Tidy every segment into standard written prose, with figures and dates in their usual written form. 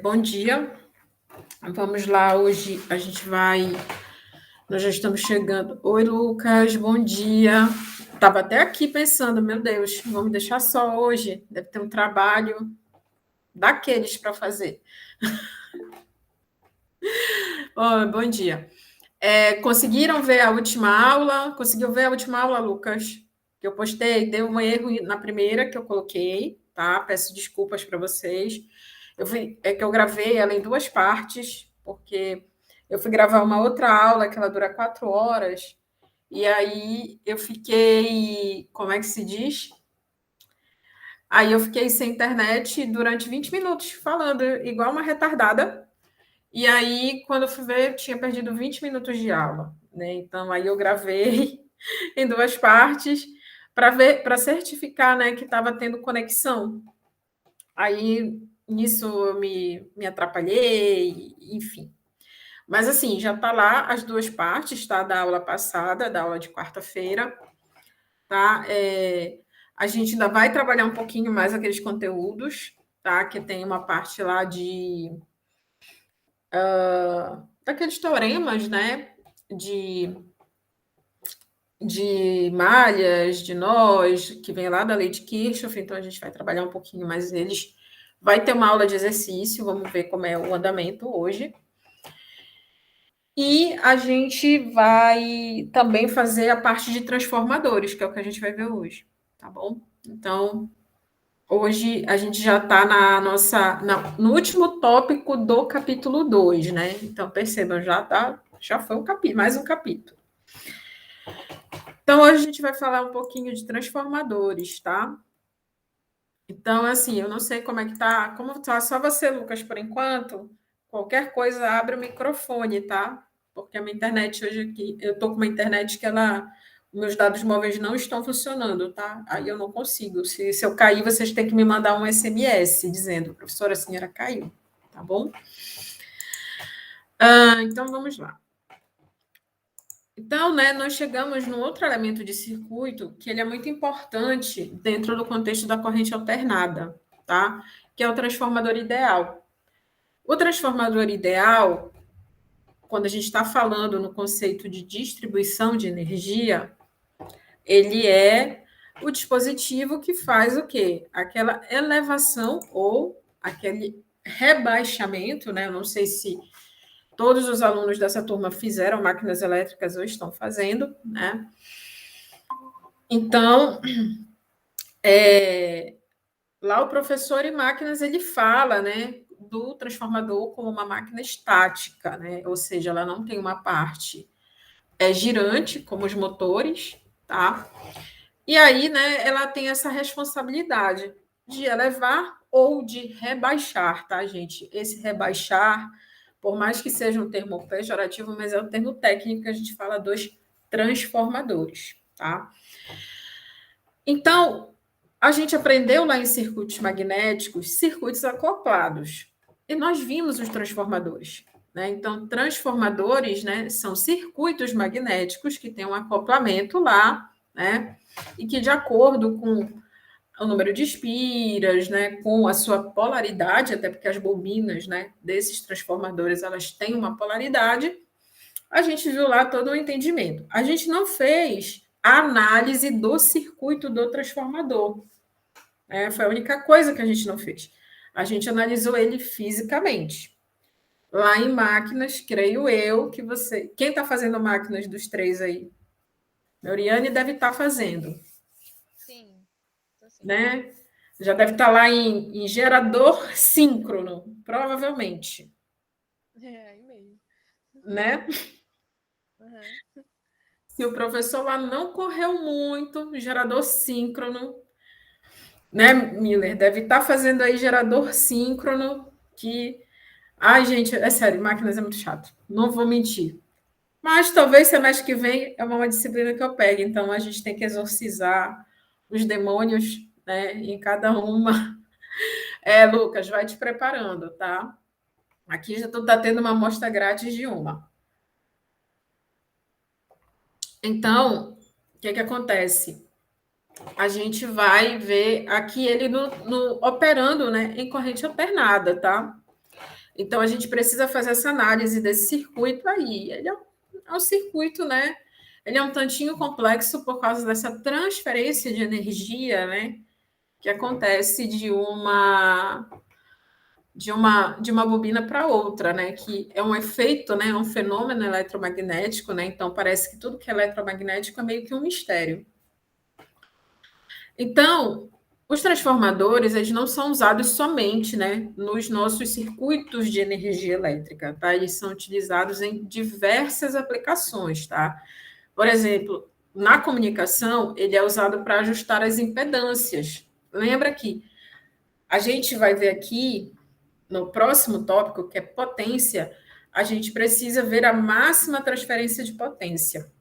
Bom dia. Vamos lá, hoje a gente vai. Nós já estamos chegando. Oi, Lucas, bom dia. Estava até aqui pensando, meu Deus, vamos deixar só hoje. Deve ter um trabalho daqueles para fazer. Bom dia. Conseguiram ver a última aula? Conseguiu ver a última aula, Lucas? Que eu postei, deu um erro na primeira que eu coloquei, tá? Peço desculpas para vocês. É que eu gravei ela em duas partes, porque eu fui gravar uma outra aula que ela dura 4 horas, e aí eu fiquei, como é que se diz? Aí eu fiquei sem internet durante 20 minutos, falando igual uma retardada. E aí, quando eu fui ver, eu tinha perdido 20 minutos de aula, né? Então, aí eu gravei em duas partes para ver, para certificar, né, que estava tendo conexão. Aí, nisso, eu me atrapalhei, enfim. Mas, assim, já está lá as duas partes, tá? Da aula passada, da aula de quarta-feira, tá? A gente ainda vai trabalhar um pouquinho mais aqueles conteúdos, tá? Que tem uma parte lá daqueles teoremas, né? De, de malhas, de nós, que vem lá da lei de Kirchhoff, então a gente vai trabalhar um pouquinho mais eles. Vai ter uma aula de exercício, vamos ver como é o andamento hoje. E a gente vai também fazer a parte de transformadores, que é o que a gente vai ver hoje, tá bom? Então, hoje a gente já está no último tópico do capítulo 2, né? Então, percebam, já foi mais um capítulo. Então, hoje a gente vai falar um pouquinho de transformadores, tá? Então, assim, eu não sei como é que tá, como tá só você, Lucas, por enquanto. Qualquer coisa, abre o microfone, tá? Porque a minha internet hoje aqui, eu tô com uma internet que meus dados móveis não estão funcionando, tá? Aí eu não consigo. Se eu cair, vocês têm que me mandar um SMS dizendo, professora, a senhora caiu, tá bom? Então, vamos lá. Então, né, nós chegamos num outro elemento de circuito que ele é muito importante dentro do contexto da corrente alternada, tá? Que é o transformador ideal. O transformador ideal, quando a gente está falando no conceito de distribuição de energia, ele é o dispositivo que faz o quê? Aquela elevação ou aquele rebaixamento, né? Eu não sei se todos os alunos dessa turma fizeram máquinas elétricas ou estão fazendo, né? Então, lá o professor em máquinas, ele fala, né, do transformador como uma máquina estática, né? Ou seja, ela não tem uma parte girante, como os motores, tá? E aí, né, ela tem essa responsabilidade de elevar ou de rebaixar, tá, gente? Esse rebaixar, por mais que seja um termo pejorativo, mas é um termo técnico que a gente fala dos transformadores, tá? Então, a gente aprendeu lá em circuitos magnéticos, circuitos acoplados. E nós vimos os transformadores. Né? Então, transformadores, né, são circuitos magnéticos que têm um acoplamento lá, né? E que, de acordo com o número de espiras, né, com a sua polaridade, até porque as bobinas, né, desses transformadores, elas têm uma polaridade, a gente viu lá todo o entendimento. A gente não fez a análise do circuito do transformador. Foi a única coisa que a gente não fez. A gente analisou ele fisicamente. Lá em máquinas, creio eu que você. Quem está fazendo máquinas dos três aí? Oriane deve estar fazendo. Sim, sim. Né? Já deve estar lá em gerador síncrono, provavelmente. Aí mesmo. Né? Uhum. Se o professor lá não correu muito, gerador síncrono, né, Miller? Deve estar fazendo aí gerador síncrono, que. Ai, gente, é sério, máquinas é muito chato. Não vou mentir. Mas talvez semestre que vem é uma disciplina que eu pegue, então a gente tem que exorcizar os demônios, né, em cada uma. Lucas, vai te preparando, tá? Aqui já tu tá tendo uma amostra grátis de uma. Então, o que acontece? a gente vai ver aqui ele operando, né, em corrente alternada, tá? Então, a gente precisa fazer essa análise desse circuito aí. Ele é um circuito, né? Ele é um tantinho complexo por causa dessa transferência de energia, né? Que acontece de uma bobina para outra, né? Que é um efeito, né? É um fenômeno eletromagnético, né? Então, parece que tudo que é eletromagnético é meio que um mistério. Então, os transformadores, eles não são usados somente, né, nos nossos circuitos de energia elétrica, tá? Eles são utilizados em diversas aplicações, tá? Por exemplo, na comunicação, ele é usado para ajustar as impedâncias. Lembra que a gente vai ver aqui, no próximo tópico, que é potência, a gente precisa ver a máxima transferência de potência.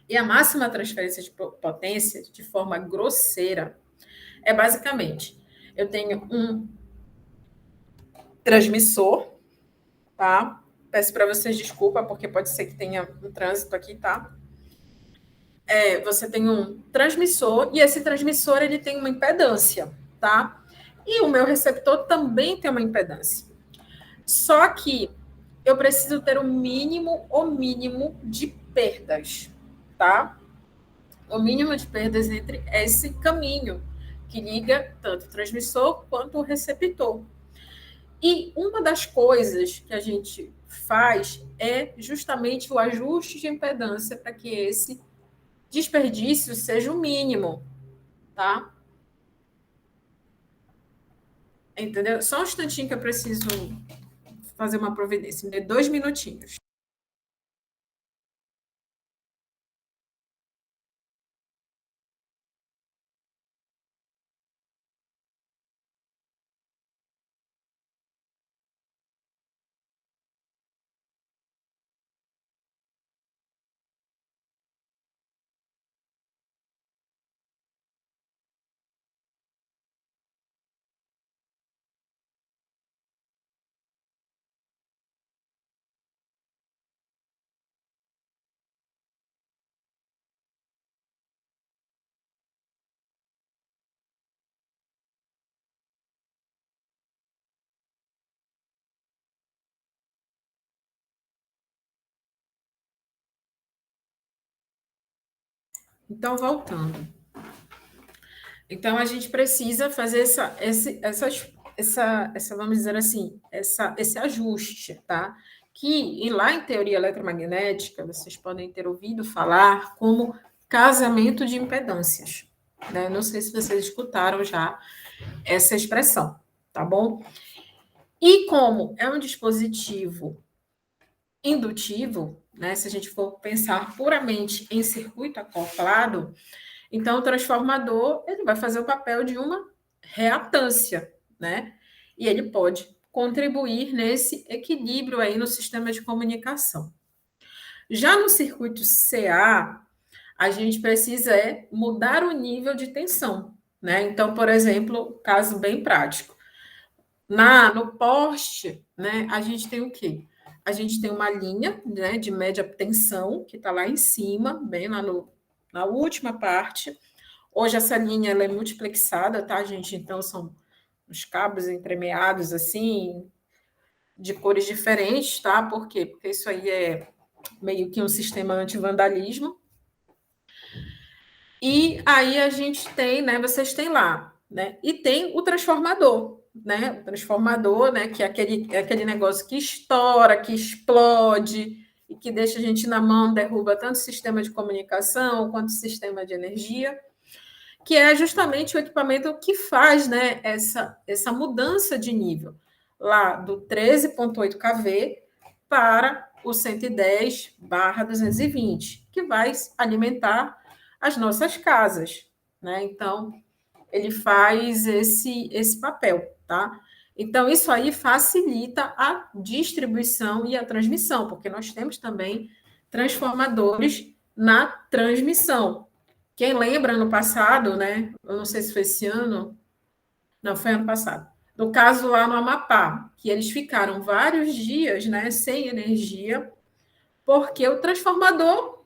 E a máxima transferência de potência, de forma grosseira, é basicamente, eu tenho um transmissor, tá? Peço para vocês desculpa, porque pode ser que tenha um trânsito aqui, tá? Você tem um transmissor, e esse transmissor ele tem uma impedância, tá? E o meu receptor também tem uma impedância. Só que eu preciso ter o mínimo de perdas, tá? O mínimo de perdas entre esse caminho que liga tanto o transmissor quanto o receptor. E uma das coisas que a gente faz é justamente o ajuste de impedância para que esse desperdício seja o mínimo, tá? Entendeu? Só um instantinho que eu preciso fazer uma providência. Me dê 2 minutinhos. Então, voltando. Então, a gente precisa fazer vamos dizer assim, esse ajuste, tá? Que lá em teoria eletromagnética, vocês podem ter ouvido falar como casamento de impedâncias, né? Não sei se vocês escutaram já essa expressão, tá bom? E como é um dispositivo indutivo, né? Se a gente for pensar puramente em circuito acoplado, então, o transformador ele vai fazer o papel de uma reatância, né? E ele pode contribuir nesse equilíbrio aí no sistema de comunicação. Já no circuito CA, a gente precisa mudar o nível de tensão, né? Então, por exemplo, caso bem prático. No poste, né, a gente tem o quê? A gente tem uma linha, né, de média tensão, que está lá em cima, bem lá na última parte. Hoje essa linha ela é multiplexada, tá, gente? Então são os cabos entremeados assim, de cores diferentes, tá? Por quê? Porque isso aí é meio que um sistema anti-vandalismo. E aí a gente tem, né? Vocês têm lá, né? E tem o transformador, né? O transformador, né? Que é aquele negócio que estoura, que explode e que deixa a gente na mão, derruba tanto o sistema de comunicação quanto o sistema de energia, que é justamente o equipamento que faz, né, essa mudança de nível, lá do 13,8 kV para o 110/220, que vai alimentar as nossas casas, né? Então, ele faz esse papel, tá? Então, isso aí facilita a distribuição e a transmissão, porque nós temos também transformadores na transmissão. Quem lembra no passado, né? Eu não sei se foi esse ano, não, foi ano passado. No caso lá no Amapá, que eles ficaram vários dias, né, sem energia, porque o transformador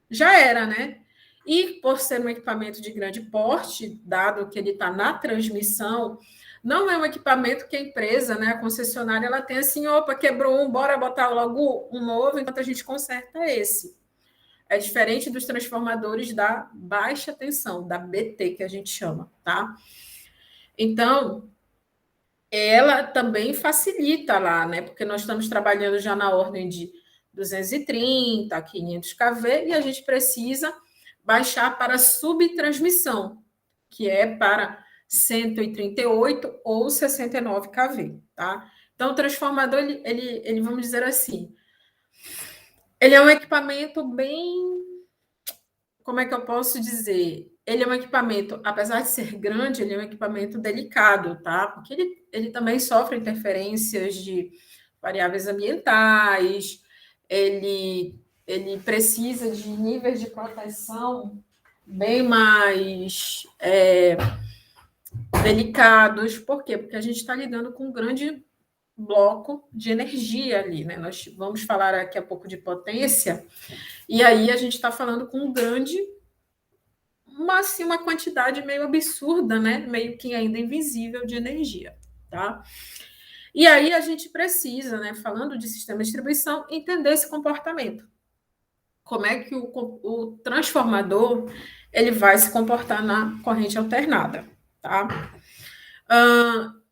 já era, né? E por ser um equipamento de grande porte, dado que ele está na transmissão, não é um equipamento que a empresa, né, a concessionária, ela tem assim, opa, quebrou um, bora botar logo um novo, enquanto a gente conserta esse. É diferente dos transformadores da baixa tensão, da BT, que a gente chama, tá? Então, ela também facilita lá, né? Porque nós estamos trabalhando já na ordem de 230, 500 kV, e a gente precisa baixar para subtransmissão, que é para 138 ou 69 kV, tá? Então, o transformador, ele vamos dizer assim, ele é um equipamento bem, como é que eu posso dizer? Ele é um equipamento, apesar de ser grande, ele é um equipamento delicado, tá? Porque ele também sofre interferências de variáveis ambientais, ele precisa de níveis de proteção bem mais delicados. Por quê? Porque a gente está lidando com um grande bloco de energia ali, né? Nós vamos falar daqui a pouco de potência, e aí a gente está falando com um grande, assim, uma quantidade meio absurda, né? Meio que ainda invisível de energia, tá? E aí a gente precisa, né, falando de sistema de distribuição, entender esse comportamento. Como é que o transformador ele vai se comportar na corrente alternada, tá?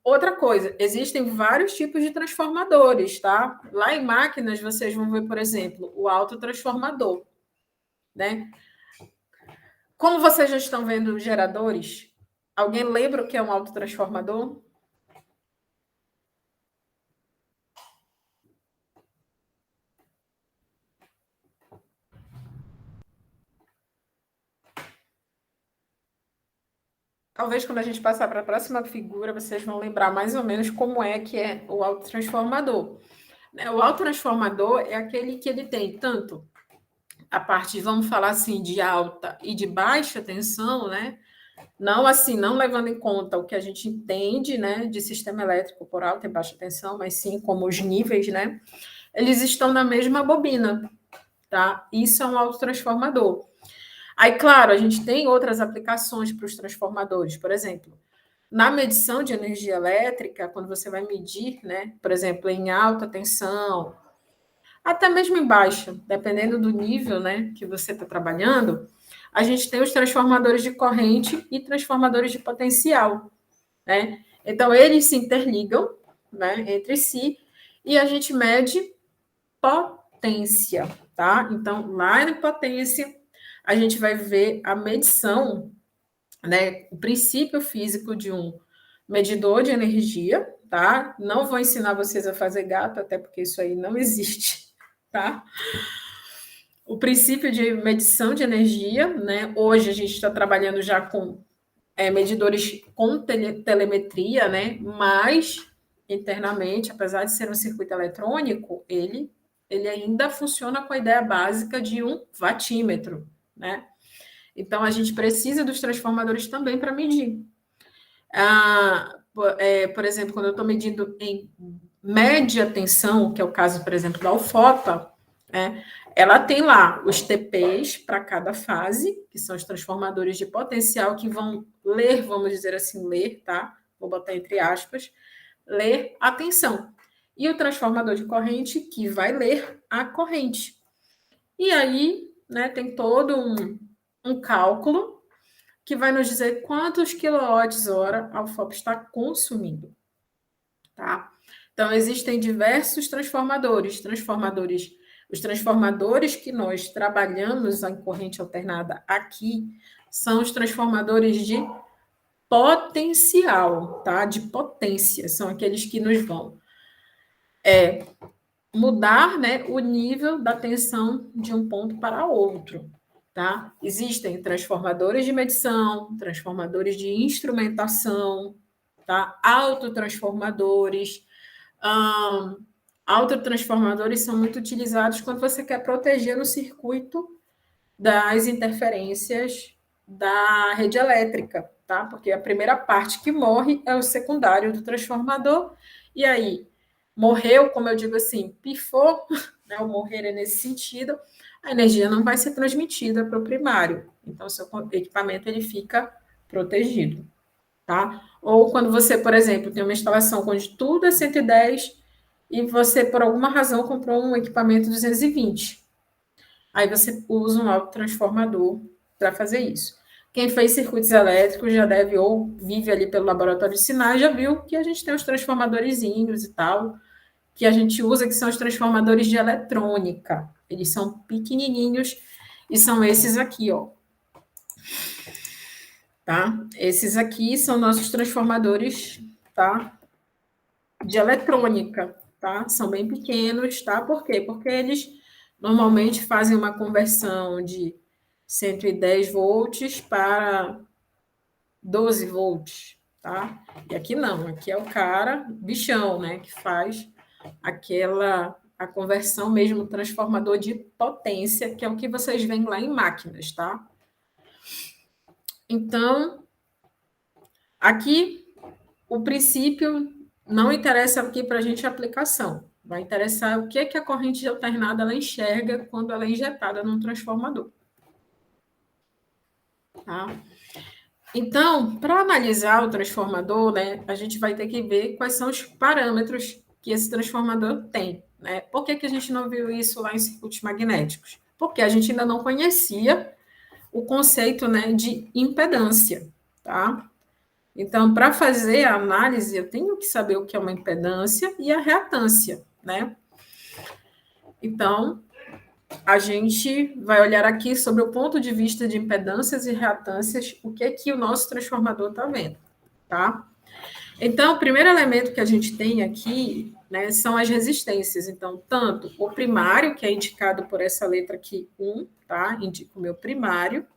Outra coisa, existem vários tipos de transformadores, tá? Lá em máquinas vocês vão ver, por exemplo, o autotransformador, né? Como vocês já estão vendo geradores, alguém lembra o que é um autotransformador? Talvez quando a gente passar para a próxima figura, vocês vão lembrar mais ou menos como é que é o autotransformador. O autotransformador é aquele que ele tem tanto a parte, vamos falar assim, de alta e de baixa tensão, né? Não assim, não levando em conta o que a gente entende, né, de sistema elétrico por alta e baixa tensão, mas sim como os níveis, né? Eles estão na mesma bobina, tá? Isso é um autotransformador. Aí, claro, a gente tem outras aplicações para os transformadores, por exemplo, na medição de energia elétrica, quando você vai medir, né, por exemplo, em alta tensão, até mesmo em baixa, dependendo do nível, né, que você está trabalhando, a gente tem os transformadores de corrente e transformadores de potencial, né? Então, eles se interligam, né, entre si e a gente mede potência, tá? Então, lá na potência, a gente vai ver a medição, né, o princípio físico de um medidor de energia, tá? Não vou ensinar vocês a fazer gato, até porque isso aí não existe, tá? O princípio de medição de energia, né? Hoje a gente está trabalhando já com medidores com telemetria, né? Mas internamente, apesar de ser um circuito eletrônico, ele ainda funciona com a ideia básica de um watímetro, né? Então, a gente precisa dos transformadores também para medir. Por exemplo, quando eu estou medindo em média tensão, que é o caso, por exemplo, da UFOPA, ela tem lá os TPs para cada fase, que são os transformadores de potencial que vão ler, vamos dizer assim, ler, tá? Vou botar entre aspas, ler a tensão. E o transformador de corrente que vai ler a corrente. E aí, né, tem todo um cálculo que vai nos dizer quantos quilowatts-hora a UFOP está consumindo, tá? Então, existem diversos transformadores, os transformadores que nós trabalhamos em corrente alternada aqui são os transformadores de potencial, tá? De potência, são aqueles que nos vão mudar, né, o nível da tensão de um ponto para outro, tá? Existem transformadores de medição, transformadores de instrumentação, tá? Autotransformadores. Autotransformadores são muito utilizados quando você quer proteger no circuito das interferências da rede elétrica, tá? Porque a primeira parte que morre é o secundário do transformador, e aí morreu, como eu digo assim, pifou, né, ou morrerem nesse sentido, a energia não vai ser transmitida para o primário. Então, seu equipamento ele fica protegido, tá? Ou quando você, por exemplo, tem uma instalação onde tudo é 110 e você, por alguma razão, comprou um equipamento 220. Aí você usa um autotransformador para fazer isso. Quem fez circuitos elétricos já deve, ou vive ali pelo laboratório de sinais, já viu que a gente tem os transformadorzinhos e tal, que a gente usa, que são os transformadores de eletrônica. Eles são pequenininhos e são esses aqui, ó. Tá? Esses aqui são nossos transformadores, tá? De eletrônica, tá? São bem pequenos, tá? Por quê? Porque eles normalmente fazem uma conversão de 110 volts para 12 volts, tá? E aqui não, aqui é o cara, bichão, né? Que faz a conversão mesmo, transformador de potência, que é o que vocês veem lá em máquinas, tá? Então, aqui, o princípio não interessa aqui para a gente a aplicação. Vai interessar o que é que a corrente alternada ela enxerga quando ela é injetada num transformador. Tá? Então, para analisar o transformador, né, a gente vai ter que ver quais são os parâmetros que esse transformador tem. Né? Por que a gente não viu isso lá em circuitos magnéticos? Porque a gente ainda não conhecia o conceito, né, de impedância. Tá? Então, para fazer a análise, eu tenho que saber o que é uma impedância e a reatância, né? Então, a gente vai olhar aqui sobre o ponto de vista de impedâncias e reatâncias, o que é que o nosso transformador está vendo, tá? Então, o primeiro elemento que a gente tem aqui, né, são as resistências. Então, tanto o primário, que é indicado por essa letra aqui, 1, tá? Indica o meu primário.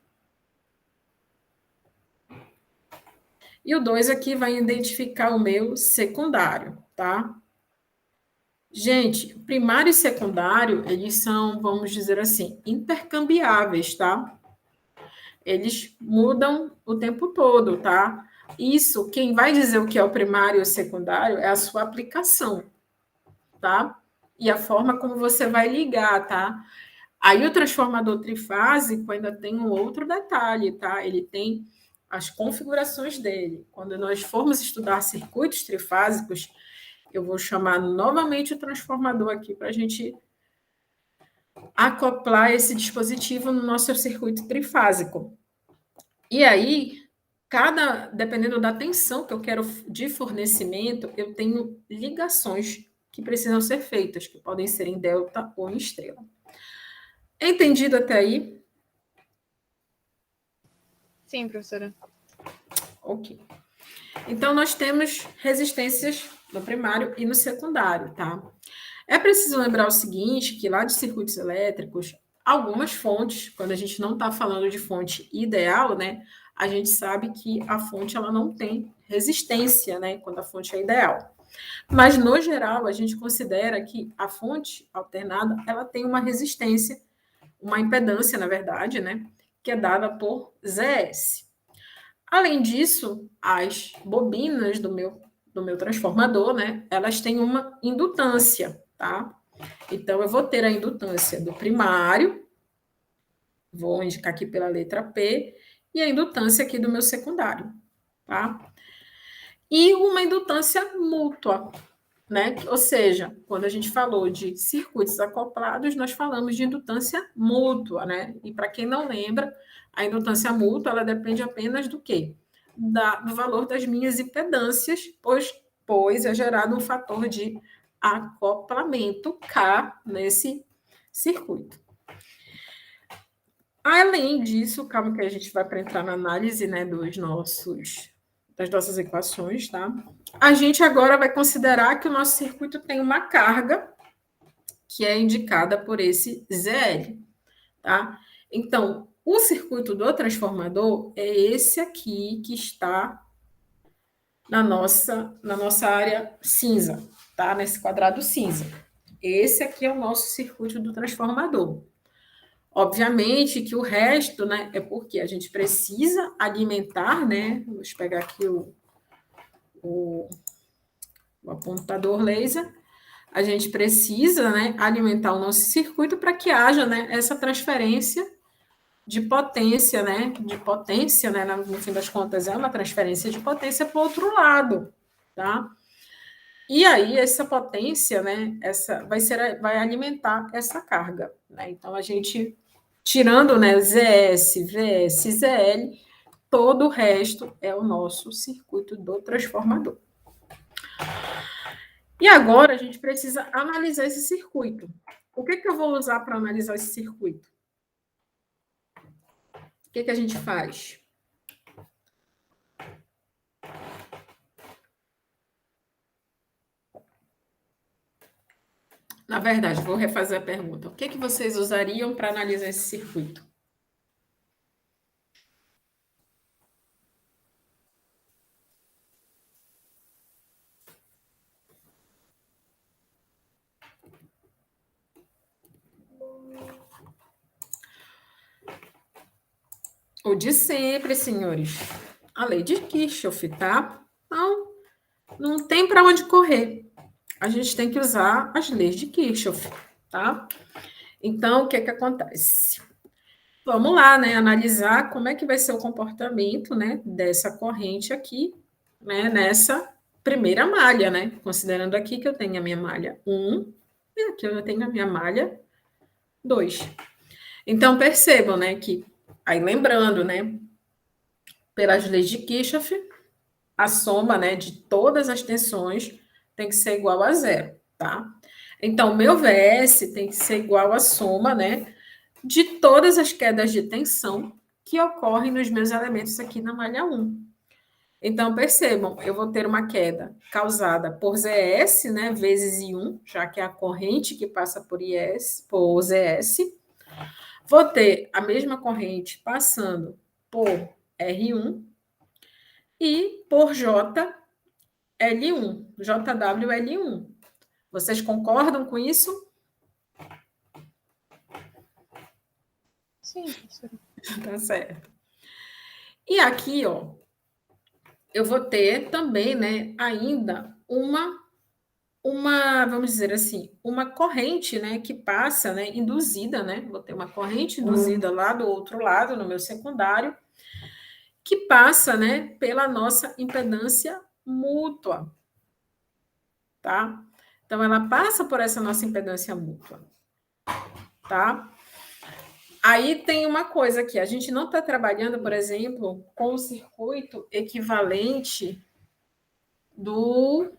E o 2 aqui vai identificar o meu secundário, tá? Gente, primário e secundário, eles são, vamos dizer assim, intercambiáveis, tá? Eles mudam o tempo todo, tá? Isso, quem vai dizer o que é o primário e o secundário é a sua aplicação, tá? E a forma como você vai ligar, tá? Aí o transformador trifásico ainda tem um outro detalhe, tá? Ele tem as configurações dele. Quando nós formos estudar circuitos trifásicos, eu vou chamar novamente o transformador aqui para a gente acoplar esse dispositivo no nosso circuito trifásico. E aí, dependendo da tensão que eu quero de fornecimento, eu tenho ligações que precisam ser feitas, que podem ser em delta ou em estrela. Entendido até aí? Sim, professora. Ok. Então, nós temos resistências no primário e no secundário, tá? É preciso lembrar o seguinte, que lá de circuitos elétricos, algumas fontes, quando a gente não está falando de fonte ideal, né, a gente sabe que a fonte ela não tem resistência, né, quando a fonte é ideal. Mas, no geral, a gente considera que a fonte alternada ela tem uma resistência, uma impedância, na verdade, né, que é dada por ZS. Além disso, as bobinas do meu transformador, né, elas têm uma indutância, tá? Então, eu vou ter a indutância do primário, vou indicar aqui pela letra P, e a indutância aqui do meu secundário, tá? E uma indutância mútua, né? Ou seja, quando a gente falou de circuitos acoplados, nós falamos de indutância mútua, né? E para quem não lembra, a indutância mútua, ela depende apenas do quê? Do valor das minhas impedâncias, pois é gerado um fator de acoplamento K nesse circuito. Além disso, calma que a gente vai para entrar na análise, né, das nossas equações, tá? A gente agora vai considerar que o nosso circuito tem uma carga que é indicada por esse ZL, tá? Então, o circuito do transformador é esse aqui que está na nossa área cinza, tá? Nesse quadrado cinza. Esse aqui é o nosso circuito do transformador. Obviamente que o resto, né, é porque a gente precisa alimentar, né? Vamos pegar aqui o apontador laser. a gente precisa, né, alimentar o nosso circuito para que haja, né, essa transferência de potência, né, no fim das contas é uma transferência de potência para o outro lado, tá? E aí essa potência, né, vai alimentar essa carga, né? Então a gente tirando, né, ZS, VS, ZL, todo o resto é o nosso circuito do transformador. E agora a gente precisa analisar esse circuito. O que eu vou usar para analisar esse circuito? O que a gente faz? Na verdade, vou refazer a pergunta. O que vocês usariam para analisar esse circuito? O de sempre, senhores. A lei de Kirchhoff, tá? Não tem para onde correr. A gente tem que usar as leis de Kirchhoff, tá? Então, o que acontece? Vamos lá, né? Analisar como é que vai ser o comportamento, né, dessa corrente aqui, né, nessa primeira malha, né? Considerando aqui que eu tenho a minha malha 1 e aqui eu tenho a minha malha 2. Então, percebam, né, que aí lembrando, né, pelas leis de Kirchhoff, a soma, né, de todas as tensões tem que ser igual a zero, tá? Então, meu VS tem que ser igual à soma, né, de todas as quedas de tensão que ocorrem nos meus elementos aqui na malha 1. Então, percebam, eu vou ter uma queda causada por ZS, né, vezes I1, já que é a corrente que passa por ZS. Vou ter a mesma corrente passando por R1 e por JL1, JWL1. Vocês concordam com isso? Sim, professora. Tá certo. E aqui, ó, eu vou ter também, né, ainda vamos dizer assim, uma corrente, né, que passa, né, induzida, né, vou ter uma corrente induzida lá do outro lado, no meu secundário, que passa, né, pela nossa impedância mútua, tá? Então, ela passa por essa nossa impedância mútua, tá? Aí tem uma coisa aqui, a gente não está trabalhando, por exemplo, com o circuito equivalente do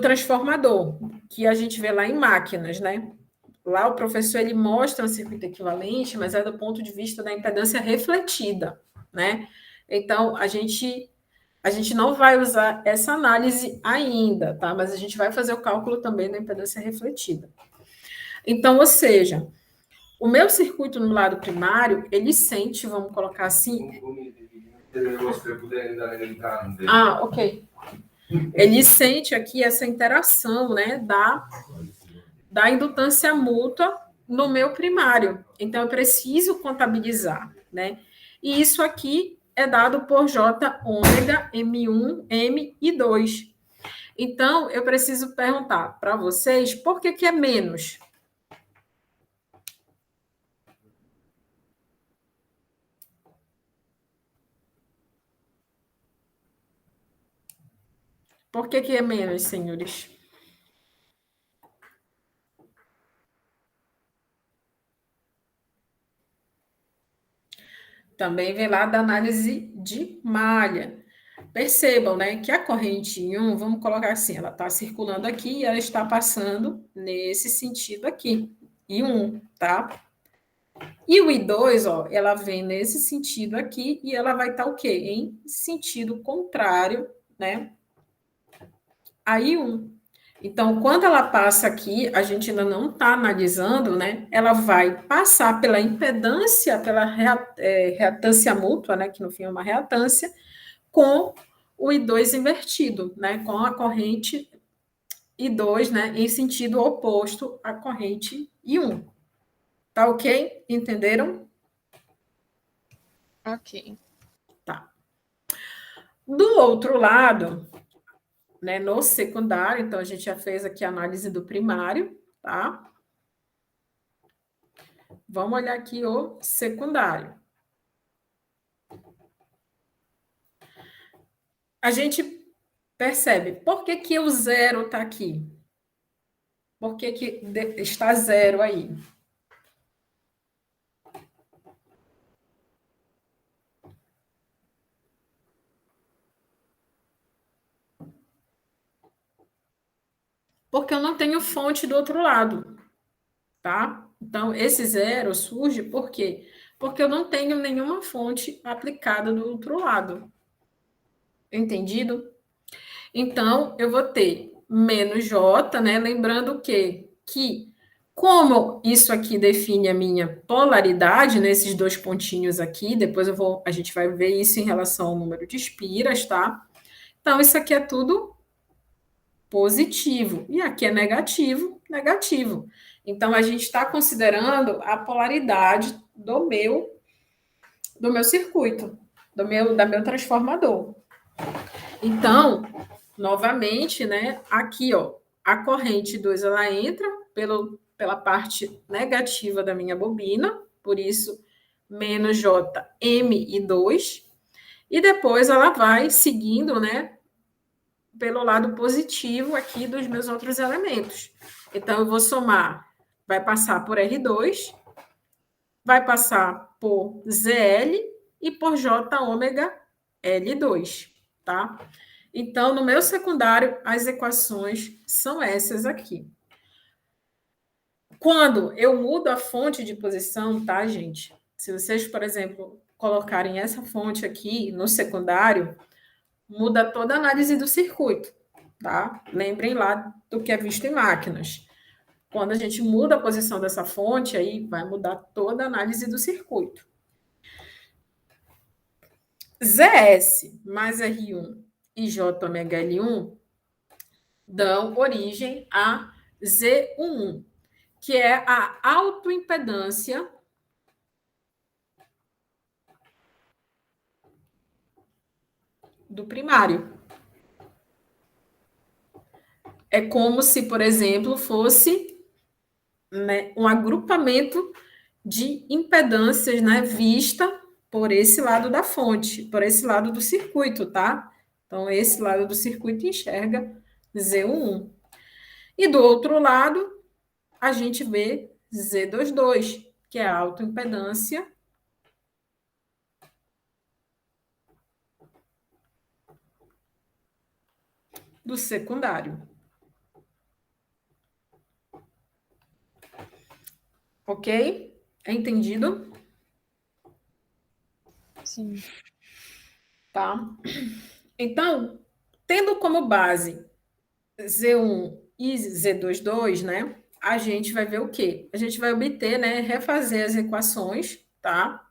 transformador, que a gente vê lá em máquinas, né? Lá o professor ele mostra um circuito equivalente, mas é do ponto de vista da impedância refletida, né? Então a gente não vai usar essa análise ainda, tá? Mas a gente vai fazer o cálculo também da impedância refletida. Então, ou seja, o meu circuito no lado primário, ele sente, vamos colocar assim. Ok. Ele sente aqui essa interação, né, da indutância mútua no meu primário. Então, eu preciso contabilizar, né? E isso aqui é dado por J ômega M1, M e 2. Então, eu preciso perguntar para vocês por que é menos? Por que é menos, senhores? Também vem lá da análise de malha. Percebam, né, que a corrente em 1, vamos colocar assim, ela está circulando aqui e ela está passando nesse sentido aqui, I1, tá? E o I2, ó, ela vem nesse sentido aqui e ela vai estar o quê? Em sentido contrário, né, a I1. Então, quando ela passa aqui, a gente ainda não está analisando, né? Ela vai passar pela impedância, pela reatância mútua, né? Que no fim é uma reatância, com o I2 invertido, né? Com a corrente I2, né? Em sentido oposto à corrente I1. Tá ok? Entenderam? Ok. Tá. Do outro lado, né, no secundário, então a gente já fez aqui a análise do primário, tá? Vamos olhar aqui o secundário. A gente percebe, por que que o zero está aqui? Por que que está zero aí? Porque eu não tenho fonte do outro lado, tá? Então, esse zero surge por quê? Porque eu não tenho nenhuma fonte aplicada do outro lado. Entendido? Então, eu vou ter menos J, né? Lembrando que como isso aqui define a minha polaridade, nesses dois pontinhos aqui, depois a gente vai ver isso em relação ao número de espiras, tá? Então, isso aqui é tudo positivo. E aqui é negativo, negativo. Então, a gente está considerando a polaridade do meu circuito, da meu transformador. Então, novamente, né, aqui, ó, a corrente 2, ela entra pela parte negativa da minha bobina, por isso, menos J, M e 2, e depois ela vai seguindo, né, pelo lado positivo aqui dos meus outros elementos. Então, eu vou somar, vai passar por R2, vai passar por ZL e por J ômega L2, tá? Então, no meu secundário, as equações são essas aqui. Quando eu mudo a fonte de posição, tá, gente? Se vocês, por exemplo, colocarem essa fonte aqui no secundário, muda toda a análise do circuito, tá? Lembrem lá do que é visto em máquinas. Quando a gente muda a posição dessa fonte, aí vai mudar toda a análise do circuito. ZS mais R1 e J ômega L1 dão origem a Z11, que é a autoimpedância do primário. É como se, por exemplo, fosse, né, um agrupamento de impedâncias, né, vista por esse lado da fonte, por esse lado do circuito, tá? Então, esse lado do circuito enxerga Z11. E do outro lado, a gente vê Z22, que é a autoimpedância do secundário. Ok? É entendido? Sim. Tá? Então, tendo como base Z1 e Z22, né? A gente vai ver o quê? A gente vai obter, né? Refazer as equações, tá?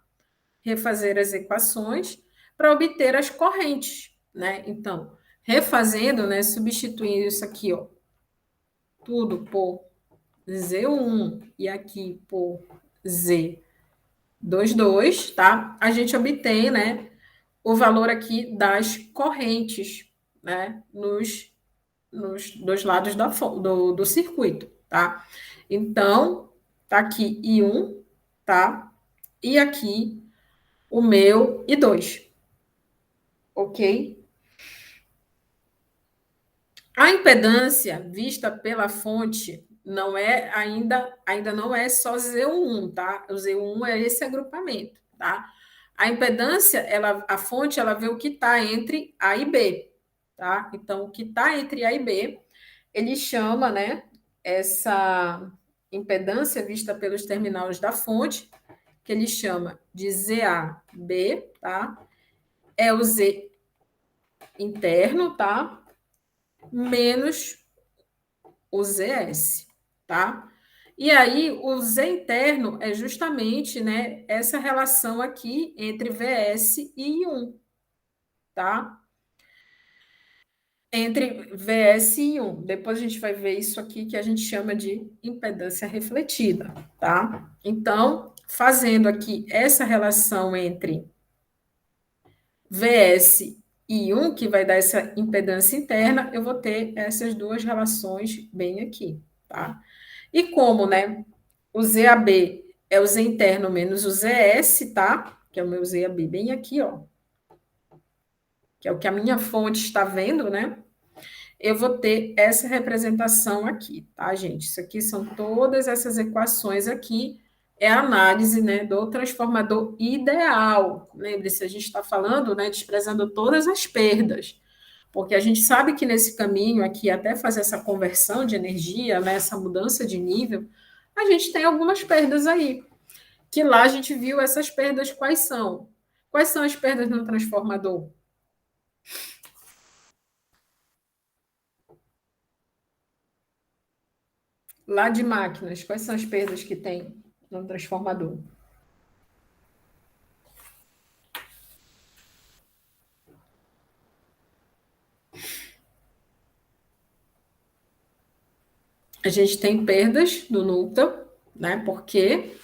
Refazer as equações para obter as correntes, né? Então, refazendo, né? Substituindo isso aqui, ó, tudo por Z1 e aqui por Z22, tá? A gente obtém, né? O valor aqui das correntes, né? Nos dois lados do circuito, tá? Então, tá aqui I1, tá? E aqui o meu I2, ok? A impedância vista pela fonte não é ainda não é só Z1, tá? O Z1 é esse agrupamento, tá? A impedância, a fonte, ela vê o que está entre A e B, tá? Então, o que está entre A e B, ele chama, né, essa impedância vista pelos terminais da fonte, que ele chama de ZAB, tá? É o Z interno, tá? Menos o ZS, tá? E aí, o Z interno é justamente, né, essa relação aqui entre VS e I1, tá? Entre VS e I1. Depois a gente vai ver isso aqui que a gente chama de impedância refletida, tá? Então, fazendo aqui essa relação entre VS I1, que vai dar essa impedância interna, eu vou ter essas duas relações bem aqui, tá? E como, né, o ZAB é o Z interno menos o ZS, tá? Que é o meu ZAB bem aqui, ó. Que é o que a minha fonte está vendo, né? Eu vou ter essa representação aqui, tá, gente? Isso aqui são todas essas equações aqui, é a análise, né, do transformador ideal. Lembre-se, a gente está falando, né, desprezando todas as perdas, porque a gente sabe que nesse caminho aqui, até fazer essa conversão de energia, né, essa mudança de nível, a gente tem algumas perdas aí, que lá a gente viu essas perdas quais são. Quais são as perdas no transformador? Lá de máquinas, quais são as perdas que tem no transformador? A gente tem perdas do núcleo, né? Porque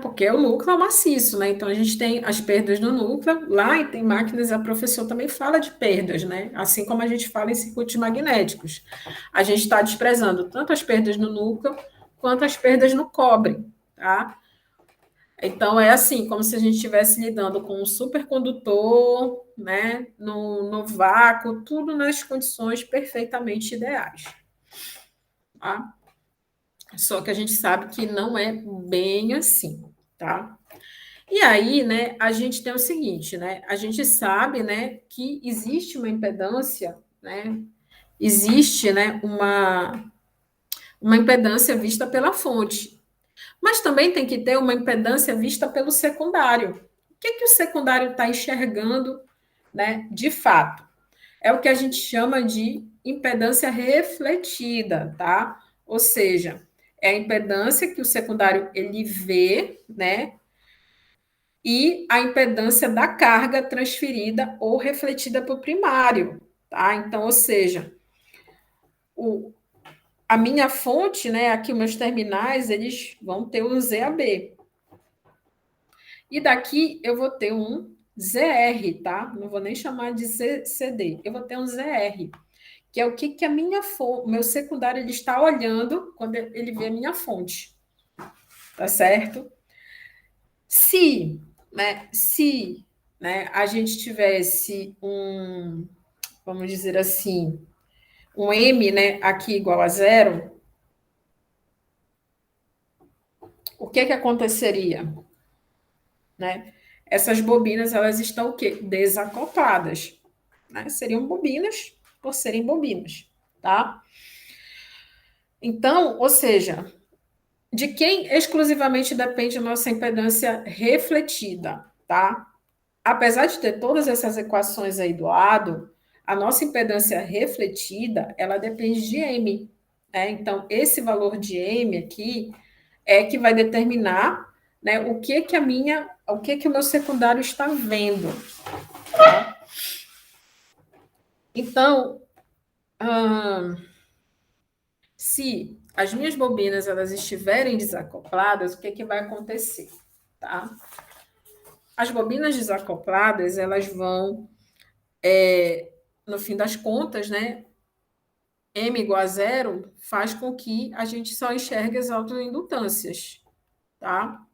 porque o núcleo é maciço, né? Então a gente tem as perdas do núcleo. Lá e tem máquinas, a professora também fala de perdas, né? Assim como a gente fala em circuitos magnéticos. A gente está desprezando tanto as perdas no núcleo quanto as perdas no cobre, tá? Então é assim, como se a gente estivesse lidando com um supercondutor, né? No vácuo, tudo nas condições perfeitamente ideais, tá? Só que a gente sabe que não é bem assim, tá? E aí, né, a gente tem o seguinte, né? A gente sabe, né, que existe uma impedância, né? Existe, né, uma impedância vista pela fonte. Mas também tem que ter uma impedância vista pelo secundário. O que que o secundário está enxergando, né, de fato? É o que a gente chama de impedância refletida, tá? Ou seja, é a impedância que o secundário ele vê, né? E a impedância da carga transferida ou refletida para o primário, tá? Então, ou seja, o, a minha fonte, né? Aqui, os meus terminais, eles vão ter um ZAB. E daqui eu vou ter um ZR, tá? Não vou nem chamar de CD. Eu vou ter um ZR, que é o que a minha fonte, o meu secundário ele está olhando quando ele vê a minha fonte, tá certo? Se, né, a gente tivesse vamos dizer assim, um M, né, aqui igual a zero, o que que aconteceria, né? Essas bobinas, elas estão o quê? Desacopladas, né? Seriam bobinas por serem bobinas, tá? Então, ou seja, de quem exclusivamente depende a nossa impedância refletida, tá? Apesar de ter todas essas equações aí do lado, a nossa impedância refletida, ela depende de M, né? Então, esse valor de M aqui é que vai determinar, né, o que o meu secundário está vendo, tá? Então, se as minhas bobinas elas estiverem desacopladas, o que que vai acontecer, tá? As bobinas desacopladas, elas vão, no fim das contas, né, M igual a zero faz com que a gente só enxergue as autoindutâncias, tá?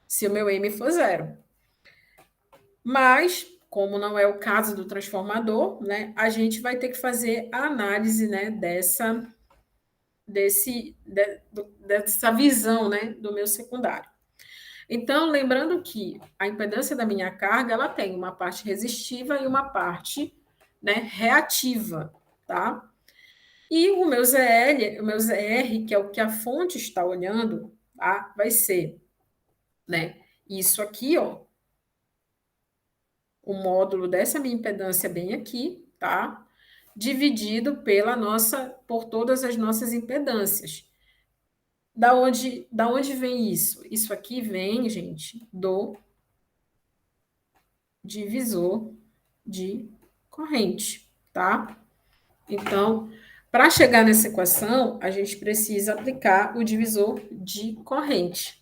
Se o meu M for zero. Mas, como não é o caso do transformador, né, a gente vai ter que fazer a análise, né, dessa visão, né, do meu secundário. Então, lembrando que a impedância da minha carga, ela tem uma parte resistiva e uma parte, né, reativa, tá? E o meu ZL, o meu ZR, que é o que a fonte está olhando, tá? Vai ser, né, isso aqui, ó, o módulo dessa minha impedância bem aqui, tá? Dividido por todas as nossas impedâncias. Da onde vem isso? Isso aqui vem, gente, do divisor de corrente, tá? Então, para chegar nessa equação, a gente precisa aplicar o divisor de corrente,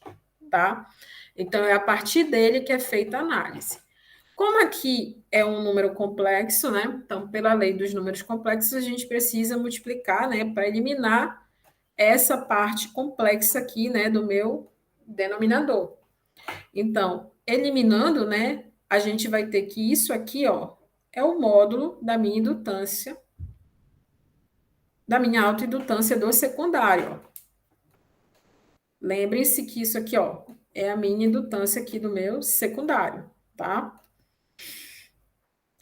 tá? Então, é a partir dele que é feita a análise. Como aqui é um número complexo, né? Então, pela lei dos números complexos, a gente precisa multiplicar, né, para eliminar essa parte complexa aqui, né, do meu denominador. Então, eliminando, né, a gente vai ter que isso aqui, ó, é o módulo da minha indutância, da minha autoindutância do secundário, ó. Lembrem-se que isso aqui, ó, é a minha indutância aqui do meu secundário, tá?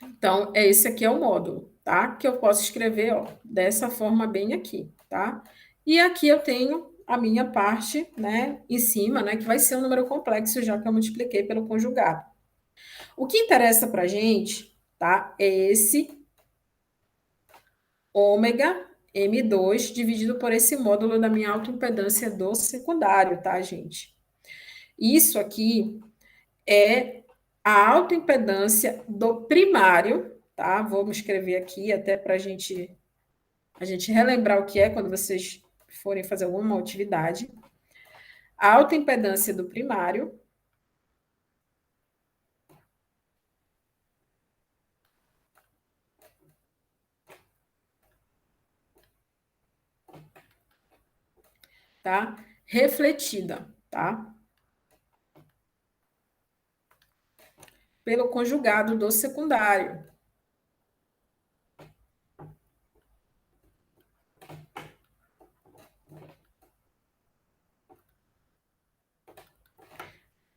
Então, esse aqui é o módulo, tá? Que eu posso escrever, ó, dessa forma bem aqui, tá? E aqui eu tenho a minha parte, né, em cima, né, que vai ser um número complexo, já que eu multipliquei pelo conjugado. O que interessa pra gente, tá? É esse ômega M2 dividido por esse módulo da minha autoimpedância do secundário, tá, gente? Isso aqui é a autoimpedância do primário, tá? Vamos escrever aqui até para a gente relembrar o que é quando vocês forem fazer alguma atividade. A autoimpedância do primário, tá? Refletida, tá? Pelo conjugado do secundário,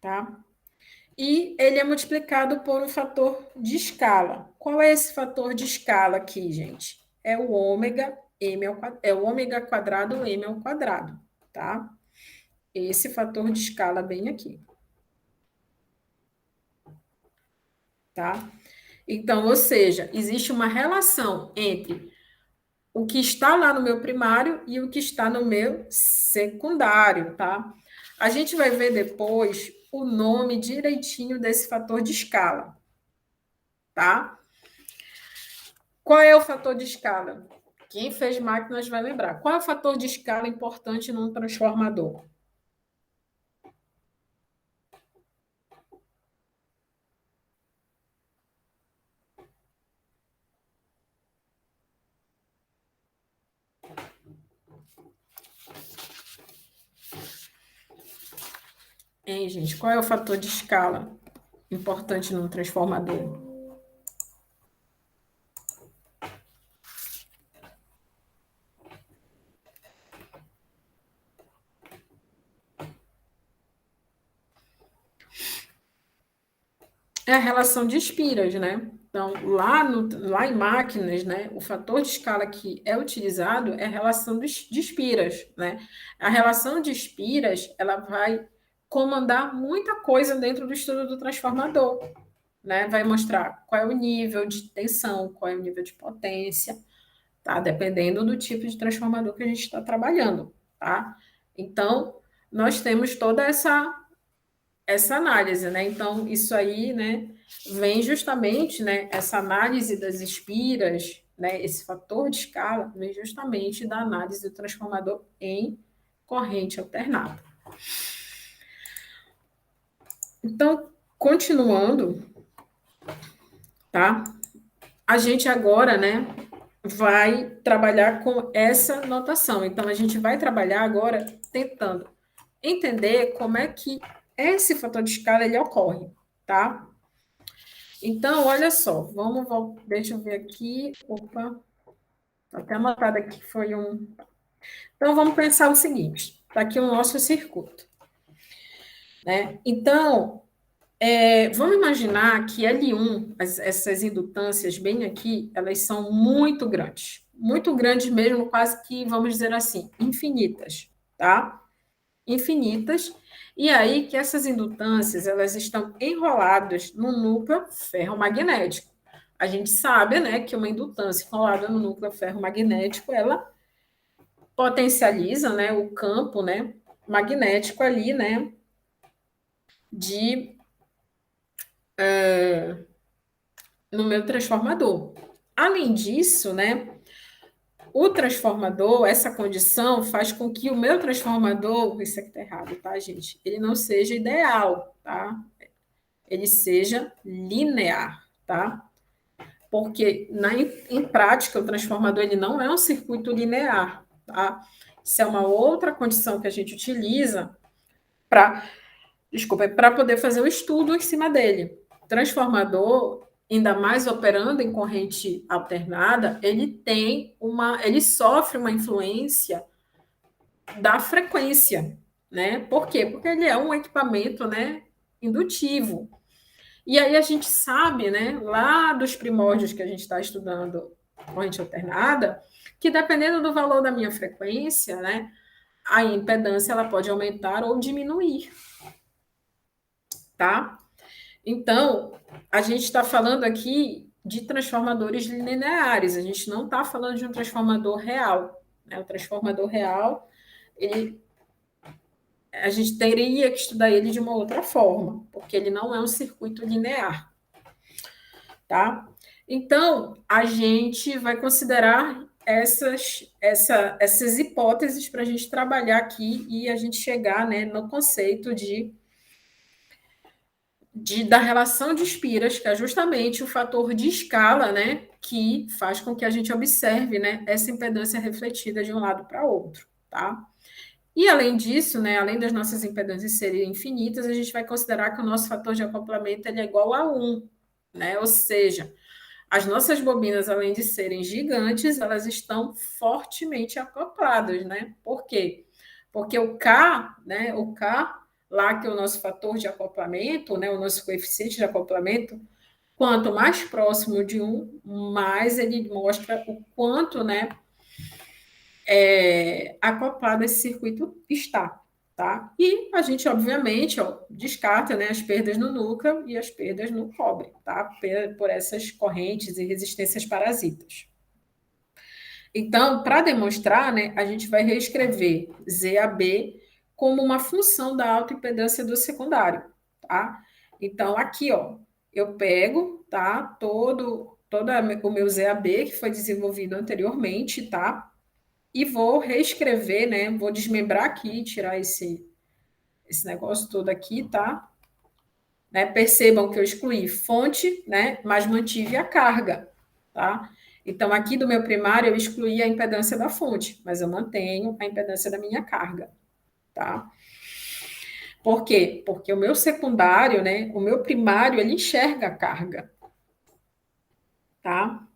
tá? E ele é multiplicado por um fator de escala. Qual é esse fator de escala aqui, gente? É o ômega m ao quadrado, é o ômega quadrado m ao quadrado, tá? Esse fator de escala bem aqui, tá? Então, ou seja, existe uma relação entre o que está lá no meu primário e o que está no meu secundário, tá? A gente vai ver depois o nome direitinho desse fator de escala, tá? Qual é o fator de escala? Quem fez máquinas vai lembrar. Qual é o fator de escala importante num transformador? Hein, gente? Qual é o fator de escala importante num transformador? É a relação de espiras, né? Então, lá em máquinas, né, o fator de escala que é utilizado é a relação de espiras, né? A relação de espiras, ela vai comandar muita coisa dentro do estudo do transformador, né? Vai mostrar qual é o nível de tensão, qual é o nível de potência, tá? Dependendo do tipo de transformador que a gente está trabalhando, tá? Então, nós temos toda essa análise, né? Então, isso aí, né, vem justamente, né, essa análise das espiras, né, esse fator de escala, vem justamente da análise do transformador em corrente alternada. Então, continuando, tá? A gente agora, né, vai trabalhar com essa notação. Então, a gente vai trabalhar agora tentando entender como é que esse fator de escala ele ocorre, tá? Então, olha só, vamos voltar, deixa eu ver aqui. Opa, tá até anotado aqui que foi um. Então, vamos pensar o seguinte: está aqui o nosso circuito, né? Então, vamos imaginar que L1, essas indutâncias bem aqui, elas são muito grandes mesmo, quase que, vamos dizer assim, infinitas, tá? Infinitas, e aí que essas indutâncias elas estão enroladas no núcleo ferromagnético. A gente sabe, né, que uma indutância enrolada no núcleo ferromagnético, ela potencializa, né, o campo, né, magnético ali, né, de no meu transformador. Além disso, né, O transformador, essa condição faz com que o meu transformador, isso aqui está errado, tá, gente? Ele não seja ideal, tá? Ele seja linear, tá? Porque em prática o transformador ele não é um circuito linear, tá? Isso é uma outra condição que a gente utiliza para, desculpa, para poder fazer o estudo em cima dele. Transformador, ainda mais operando em corrente alternada, ele sofre uma influência da frequência, né? Por quê? Porque ele é um equipamento, né, indutivo. E aí a gente sabe, né, lá dos primórdios que a gente está estudando corrente alternada, que dependendo do valor da minha frequência, né, a impedância ela pode aumentar ou diminuir, tá? Então, a gente está falando aqui de transformadores lineares, a gente não está falando de um transformador real, né? O transformador real, ele a gente teria que estudar ele de uma outra forma, porque ele não é um circuito linear, tá? Então, a gente vai considerar essas hipóteses para a gente trabalhar aqui e a gente chegar, né, no conceito da relação de espiras, que é justamente o fator de escala, né, que faz com que a gente observe, né, essa impedância refletida de um lado para outro, tá? E além disso, né, além das nossas impedâncias serem infinitas, a gente vai considerar que o nosso fator de acoplamento ele é igual a 1, né? Ou seja, as nossas bobinas, além de serem gigantes, elas estão fortemente acopladas, né? Por quê? Porque o K, né, o K, lá que é o nosso fator de acoplamento, né, o nosso coeficiente de acoplamento, quanto mais próximo de 1, mais ele mostra o quanto, né, acoplado esse circuito está, tá? E a gente, obviamente, ó, descarta, né, as perdas no núcleo e as perdas no cobre, tá? Por essas correntes e resistências parasitas. Então, para demonstrar, né, a gente vai reescrever ZAB como uma função da autoimpedância do secundário, tá? Então, aqui, ó, eu pego, tá, todo o meu ZAB que foi desenvolvido anteriormente, tá? E vou reescrever, né? Vou desmembrar aqui, tirar esse negócio todo aqui, tá? Né? Percebam que eu excluí fonte, né? Mas mantive a carga, tá? Então, aqui do meu primário, eu excluí a impedância da fonte, mas eu mantenho a impedância da minha carga, tá? Por quê? Porque o meu secundário, né? O meu primário, ele enxerga a carga, tá?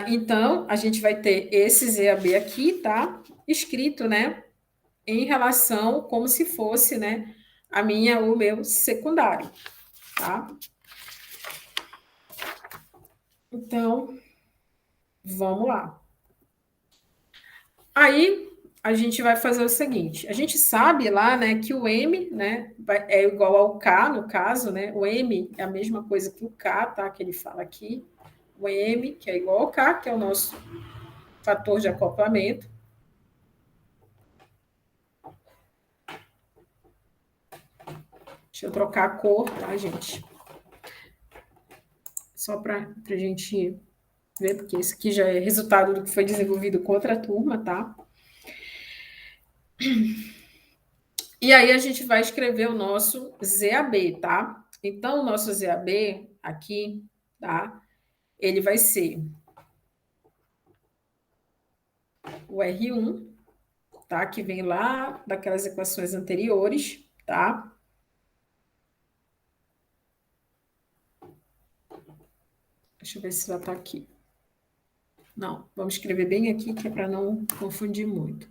Então, a gente vai ter esse ZAB aqui, tá? Escrito, né? Em relação como se fosse, né, o meu secundário, tá? Então, vamos lá. Aí, a gente vai fazer o seguinte, a gente sabe lá, né, que o M, né, é igual ao K, no caso, né, o M é a mesma coisa que o K, tá, que ele fala aqui, o M, que é igual ao K, que é o nosso fator de acoplamento. Deixa eu trocar a cor, tá, gente? Só para a gente ver, porque isso aqui já é resultado do que foi desenvolvido com outra turma, tá? E aí a gente vai escrever o nosso ZAB, tá? Então, o nosso ZAB aqui, tá? Ele vai ser o R1, tá? Que vem lá daquelas equações anteriores, tá? Deixa eu ver se já tá aqui. Não, vamos escrever bem aqui, que é para não confundir muito.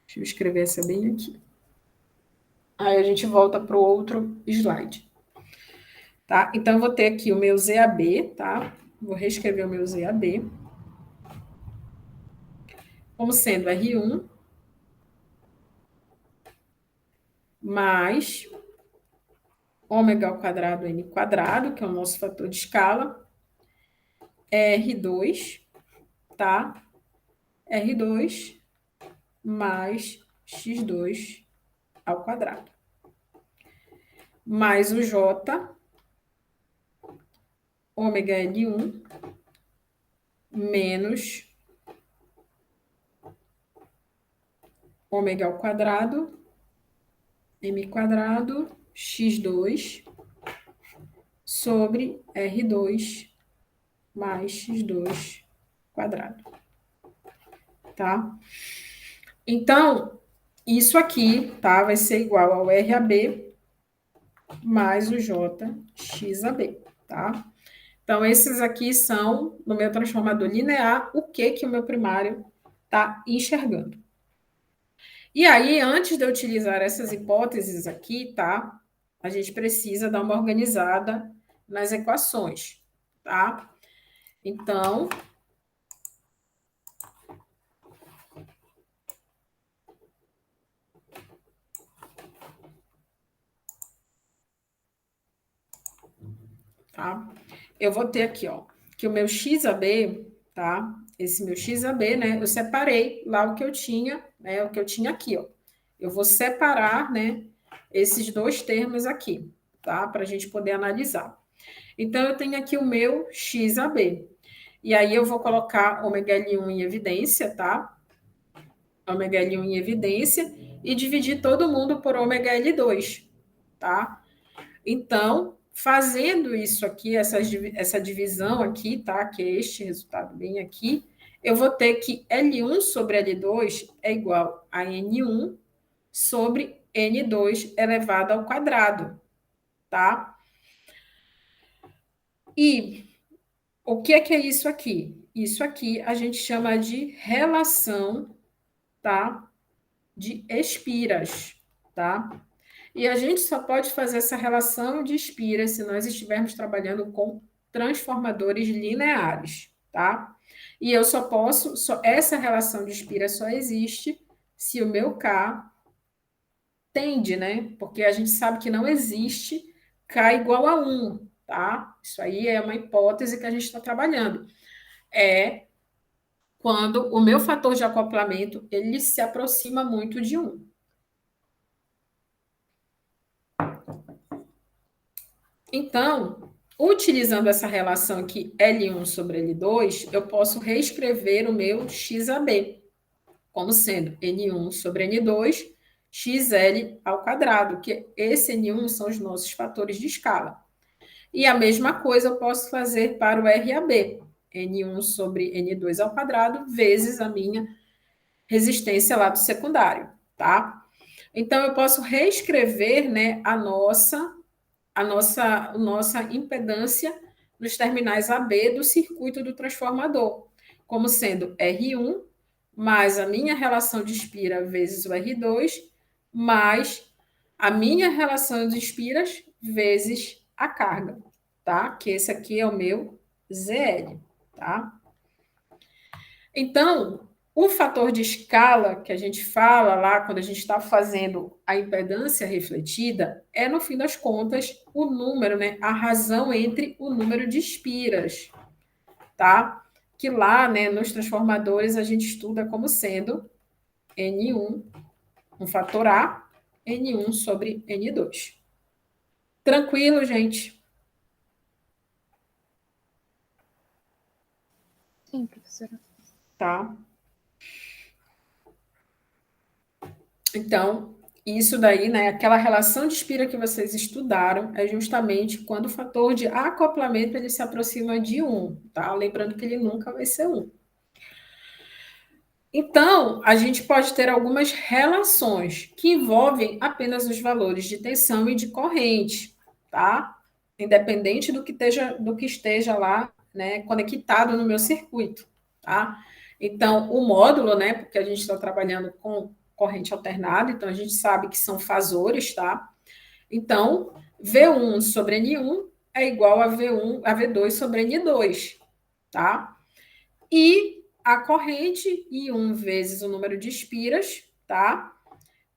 Deixa eu escrever essa bem aqui. Aí a gente volta para o outro slide. Tá? Então, eu vou ter aqui o meu ZAB, tá? Vou reescrever o meu ZAB. Como sendo R1 mais ômega ao quadrado n quadrado, que é o nosso fator de escala, R2, tá? R2 mais x2 ao quadrado. Mais o J, ômega L1, menos ômega ao quadrado, m quadrado, x2, sobre R2 mais x2 quadrado, tá? Então, isso aqui, tá? Vai ser igual ao RAB mais o JXAB, tá? Então, esses aqui são, no meu transformador linear, o que o meu primário está enxergando. E aí, antes de eu utilizar essas hipóteses aqui, tá? A gente precisa dar uma organizada nas equações, tá? Então, tá? Eu vou ter aqui, ó, que o meu XAB, tá? Esse meu XAB, né? Eu separei lá o que eu tinha, né? O que eu tinha aqui, ó. Eu vou separar, né? Esses dois termos aqui, tá? Para a gente poder analisar. Então, eu tenho aqui o meu XAB. E aí, eu vou colocar ômega L1 em evidência, tá? Ômega L1 em evidência e dividir todo mundo por ômega L2, tá? Então, fazendo isso aqui, essa divisão aqui, tá? Que é este resultado bem aqui, eu vou ter que L1 sobre L2 é igual a N1 sobre N2 elevado ao quadrado, tá? E o que é isso aqui? Isso aqui a gente chama de relação, tá? De espiras, tá? E a gente só pode fazer essa relação de espiras se nós estivermos trabalhando com transformadores lineares, tá? E eu só posso, essa relação de espira só existe se o meu K tende, né? Porque a gente sabe que não existe K igual a 1, tá? Isso aí é uma hipótese que a gente está trabalhando. É quando o meu fator de acoplamento ele se aproxima muito de 1. Então, utilizando essa relação aqui L1 sobre L2, eu posso reescrever o meu XAB como sendo N1 sobre N2, XL ao quadrado, que esse N1 são os nossos fatores de escala. E a mesma coisa eu posso fazer para o RAB, N1 sobre N2 ao quadrado, vezes a minha resistência lá do secundário, tá? Então, eu posso reescrever, né, a nossa impedância nos terminais AB do circuito do transformador, como sendo R1 mais a minha relação de espira vezes o R2, mais a minha relação de espiras vezes a carga, tá? Que esse aqui é o meu ZL, tá? Então, o fator de escala que a gente fala lá quando a gente está fazendo a impedância refletida é, no fim das contas, o número, né? A razão entre o número de espiras, tá? Que lá, né, nos transformadores a gente estuda como sendo N1, um fator A, N1 sobre N2. Tranquilo, gente? Sim, professora. Tá? Então, isso daí, né, aquela relação de espira que vocês estudaram é justamente quando o fator de acoplamento ele se aproxima de 1, tá? Lembrando que ele nunca vai ser 1. Então, a gente pode ter algumas relações que envolvem apenas os valores de tensão e de corrente, tá? Independente do que esteja lá, né, conectado no meu circuito, tá? Então, o módulo, né, porque a gente está trabalhando com corrente alternada, então a gente sabe que são fasores, tá? Então, V1 sobre N1 é igual a V2 sobre N2, tá? E a corrente I1 vezes o número de espiras, tá?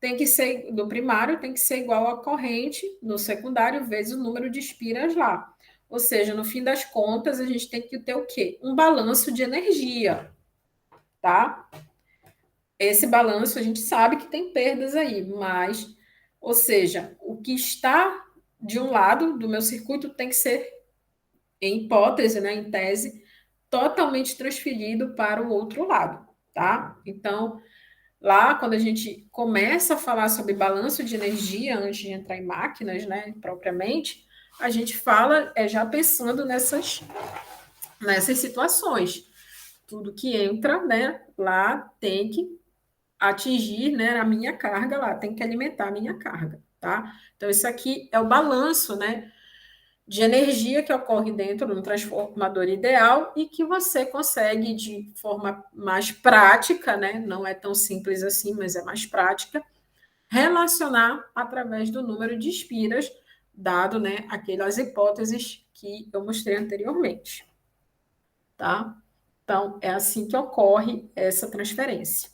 Tem que ser, do primário, tem que ser igual à corrente no secundário vezes o número de espiras lá. Ou seja, no fim das contas, a gente tem que ter o quê? Um balanço de energia, tá? Esse balanço a gente sabe que tem perdas aí, mas, ou seja, o que está de um lado do meu circuito tem que ser, em hipótese, né, em tese, totalmente transferido para o outro lado, tá? Então, lá, quando a gente começa a falar sobre balanço de energia, antes de entrar em máquinas, né, propriamente, a gente fala já pensando nessas situações. Tudo que entra, né, lá tem que atingir, né, a minha carga lá, tem que alimentar a minha carga, tá? Então, isso aqui é o balanço, né, de energia que ocorre dentro de um transformador ideal e que você consegue de forma mais prática, né? Não é tão simples assim, mas é mais prática, relacionar através do número de espiras, dado, né, aquelas hipóteses que eu mostrei anteriormente, tá? Então, é assim que ocorre essa transferência.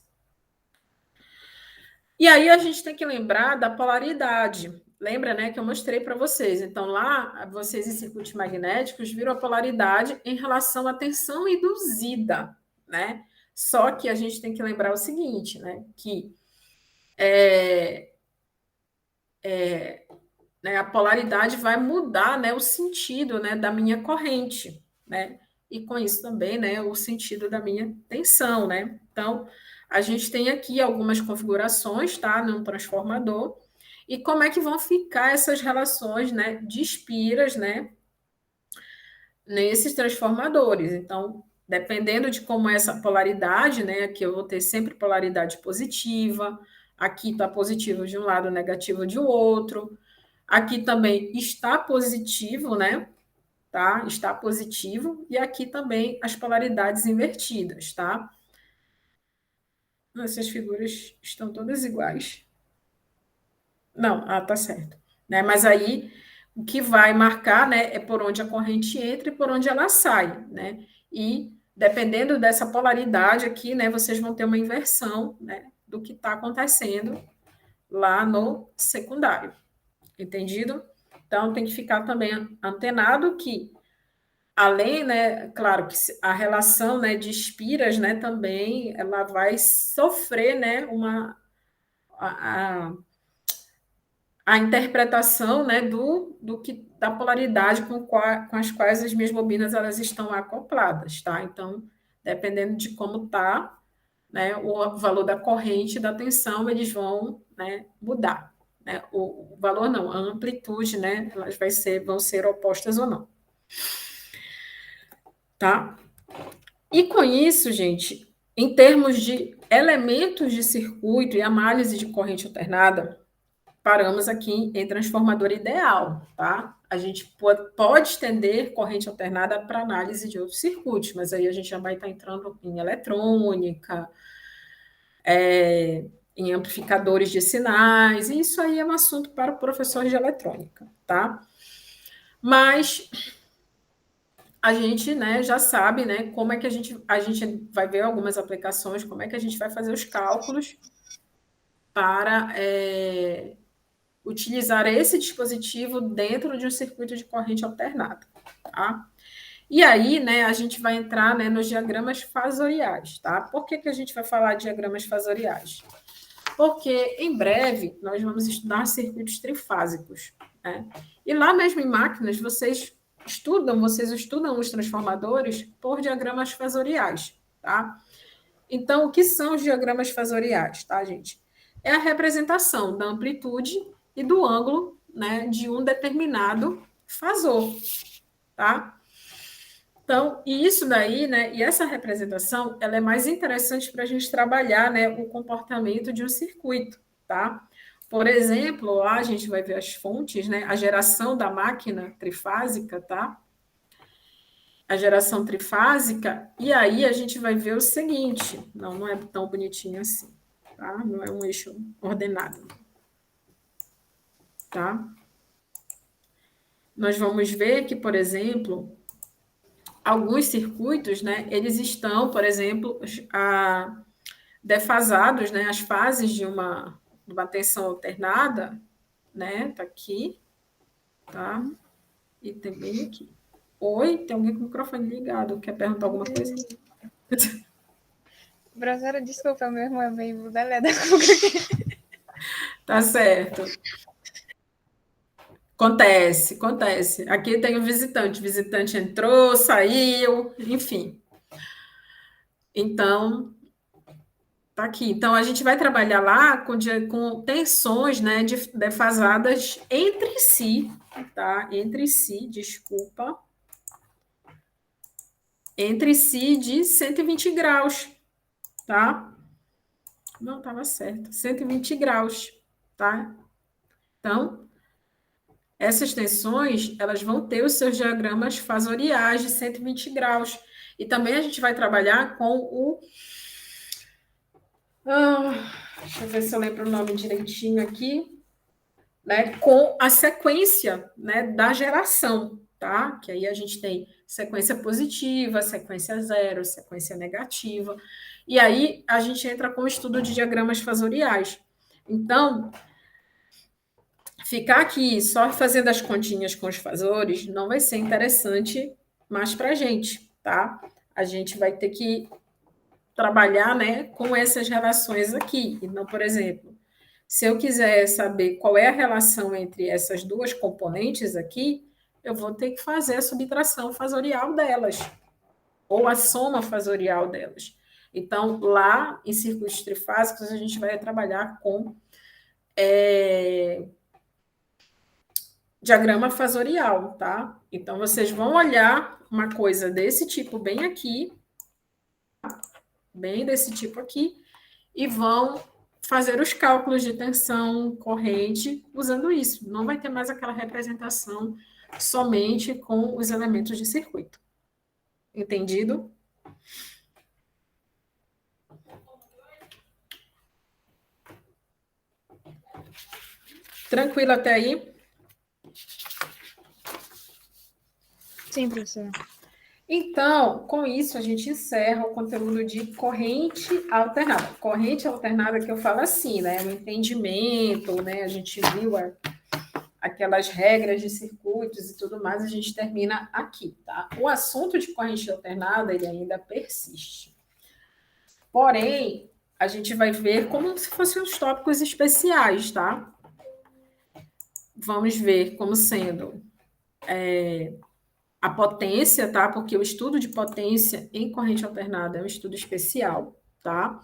E aí a gente tem que lembrar da polaridade. Lembra, né, que eu mostrei para vocês. Então, lá, vocês em circuitos magnéticos viram a polaridade em relação à tensão induzida, né? Só que a gente tem que lembrar o seguinte, né, que né, a polaridade vai mudar, né, o sentido, né, da minha corrente, né? E com isso também, né, o sentido da minha tensão, né? Então, a gente tem aqui algumas configurações, tá, num transformador, e como é que vão ficar essas relações, né, de espiras, né, nesses transformadores. Então, dependendo de como é essa polaridade, né, aqui eu vou ter sempre polaridade positiva, aqui está positivo de um lado, negativo de outro. Aqui também está positivo, né? Tá? Está positivo. E aqui também as polaridades invertidas, tá? Essas figuras estão todas iguais. Não, tá certo. Né? Mas aí o que vai marcar, né, é por onde a corrente entra e por onde ela sai, né? E dependendo dessa polaridade aqui, né, vocês vão ter uma inversão, né, do que está acontecendo lá no secundário. Entendido? Então, tem que ficar também antenado que, além, né, claro, que a relação, né, de espiras, né, também, ela vai sofrer, né, a, a interpretação, né, da polaridade com as quais as minhas bobinas elas estão acopladas, tá? Então, dependendo de como tá, né, o valor da corrente e da tensão, eles vão, né, mudar. Né? O valor não, a amplitude, né, elas vão ser opostas ou não. Tá? E com isso, gente, em termos de elementos de circuito e análise de corrente alternada, paramos aqui em transformador ideal, tá? A gente pode estender corrente alternada para análise de outros circuitos, mas aí a gente já vai estar entrando em eletrônica, em amplificadores de sinais, e isso aí é um assunto para o professor de eletrônica, tá? Mas a gente, né, já sabe, né, como é que a gente vai ver algumas aplicações, como é que a gente vai fazer os cálculos para utilizar esse dispositivo dentro de um circuito de corrente alternada, tá? E aí, né, a gente vai entrar, né, nos diagramas fasoriais, tá? Por que a gente vai falar de diagramas fasoriais? Porque em breve nós vamos estudar circuitos trifásicos, né? E lá mesmo em máquinas vocês estudam os transformadores por diagramas fasoriais, tá? Então, o que são os diagramas fasoriais, tá, gente? É a representação da amplitude e do ângulo, né, de um determinado fasor, tá? Então, e isso daí, né, e essa representação, ela é mais interessante para a gente trabalhar, né, o comportamento de um circuito, tá? Por exemplo, lá a gente vai ver as fontes, né, a geração da máquina trifásica, tá? A geração trifásica, e aí a gente vai ver o seguinte, não é tão bonitinho assim, tá? Não é um eixo ordenado, tá? Nós vamos ver que, por exemplo, alguns circuitos, né, eles estão, por exemplo, defasados, né, as fases de uma tensão alternada, né, tá aqui, tá? E também aqui. Oi, tem alguém com o microfone ligado, quer perguntar alguma coisa? Professora, desculpa, meu irmão é meio beleda. Tá certo. Acontece. Aqui tem o visitante entrou, saiu, enfim. Então, tá aqui. Então, a gente vai trabalhar lá com tensões, né, defasadas entre si, tá? Entre si, desculpa. Entre si de 120 graus, tá? Não, estava certo. 120 graus, tá? Então, essas tensões, elas vão ter os seus diagramas fasoriais de 120 graus. E também a gente vai trabalhar com o... deixa eu ver se eu lembro o nome direitinho aqui. Né, com a sequência, né, da geração, tá? Que aí a gente tem sequência positiva, sequência zero, sequência negativa. E aí a gente entra com o estudo de diagramas fasoriais. Então, ficar aqui só fazendo as continhas com os fasores não vai ser interessante mais para a gente, tá? A gente vai ter que trabalhar, né, com essas relações aqui. Então, por exemplo, se eu quiser saber qual é a relação entre essas duas componentes aqui, eu vou ter que fazer a subtração fasorial delas, ou a soma fasorial delas. Então, lá em circuitos trifásicos, a gente vai trabalhar com diagrama fasorial, tá? Então, vocês vão olhar uma coisa desse tipo bem aqui, bem desse tipo aqui, e vão fazer os cálculos de tensão corrente usando isso. Não vai ter mais aquela representação somente com os elementos de circuito. Entendido? Tranquilo até aí? Sim, professora. Então, com isso, a gente encerra o conteúdo de corrente alternada. Corrente alternada que eu falo assim, né? O entendimento, né? A gente viu aquelas regras de circuitos e tudo mais, a gente termina aqui, tá? O assunto de corrente alternada, ele ainda persiste. Porém, a gente vai ver como se fossem os tópicos especiais, tá? Vamos ver como sendo a potência, tá? Porque o estudo de potência em corrente alternada é um estudo especial, tá?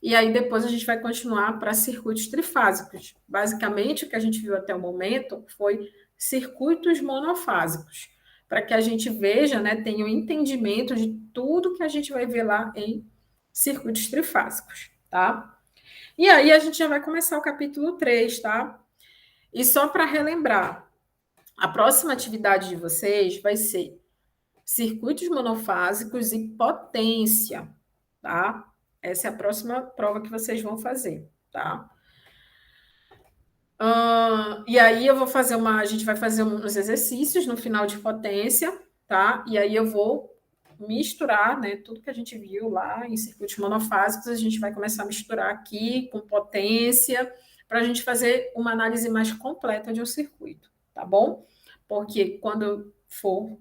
E aí depois a gente vai continuar para circuitos trifásicos. Basicamente, o que a gente viu até o momento foi circuitos monofásicos, para que a gente veja, né, tenha o entendimento de tudo que a gente vai ver lá em circuitos trifásicos, tá? E aí a gente já vai começar o capítulo 3, tá? E só para relembrar, a próxima atividade de vocês vai ser circuitos monofásicos e potência, tá? Essa é a próxima prova que vocês vão fazer, tá? E aí eu vou fazer a gente vai fazer uns exercícios no final de potência, tá? E aí eu vou misturar, né, tudo que a gente viu lá em circuitos monofásicos, a gente vai começar a misturar aqui com potência, para a gente fazer uma análise mais completa de um circuito, tá bom? Porque quando for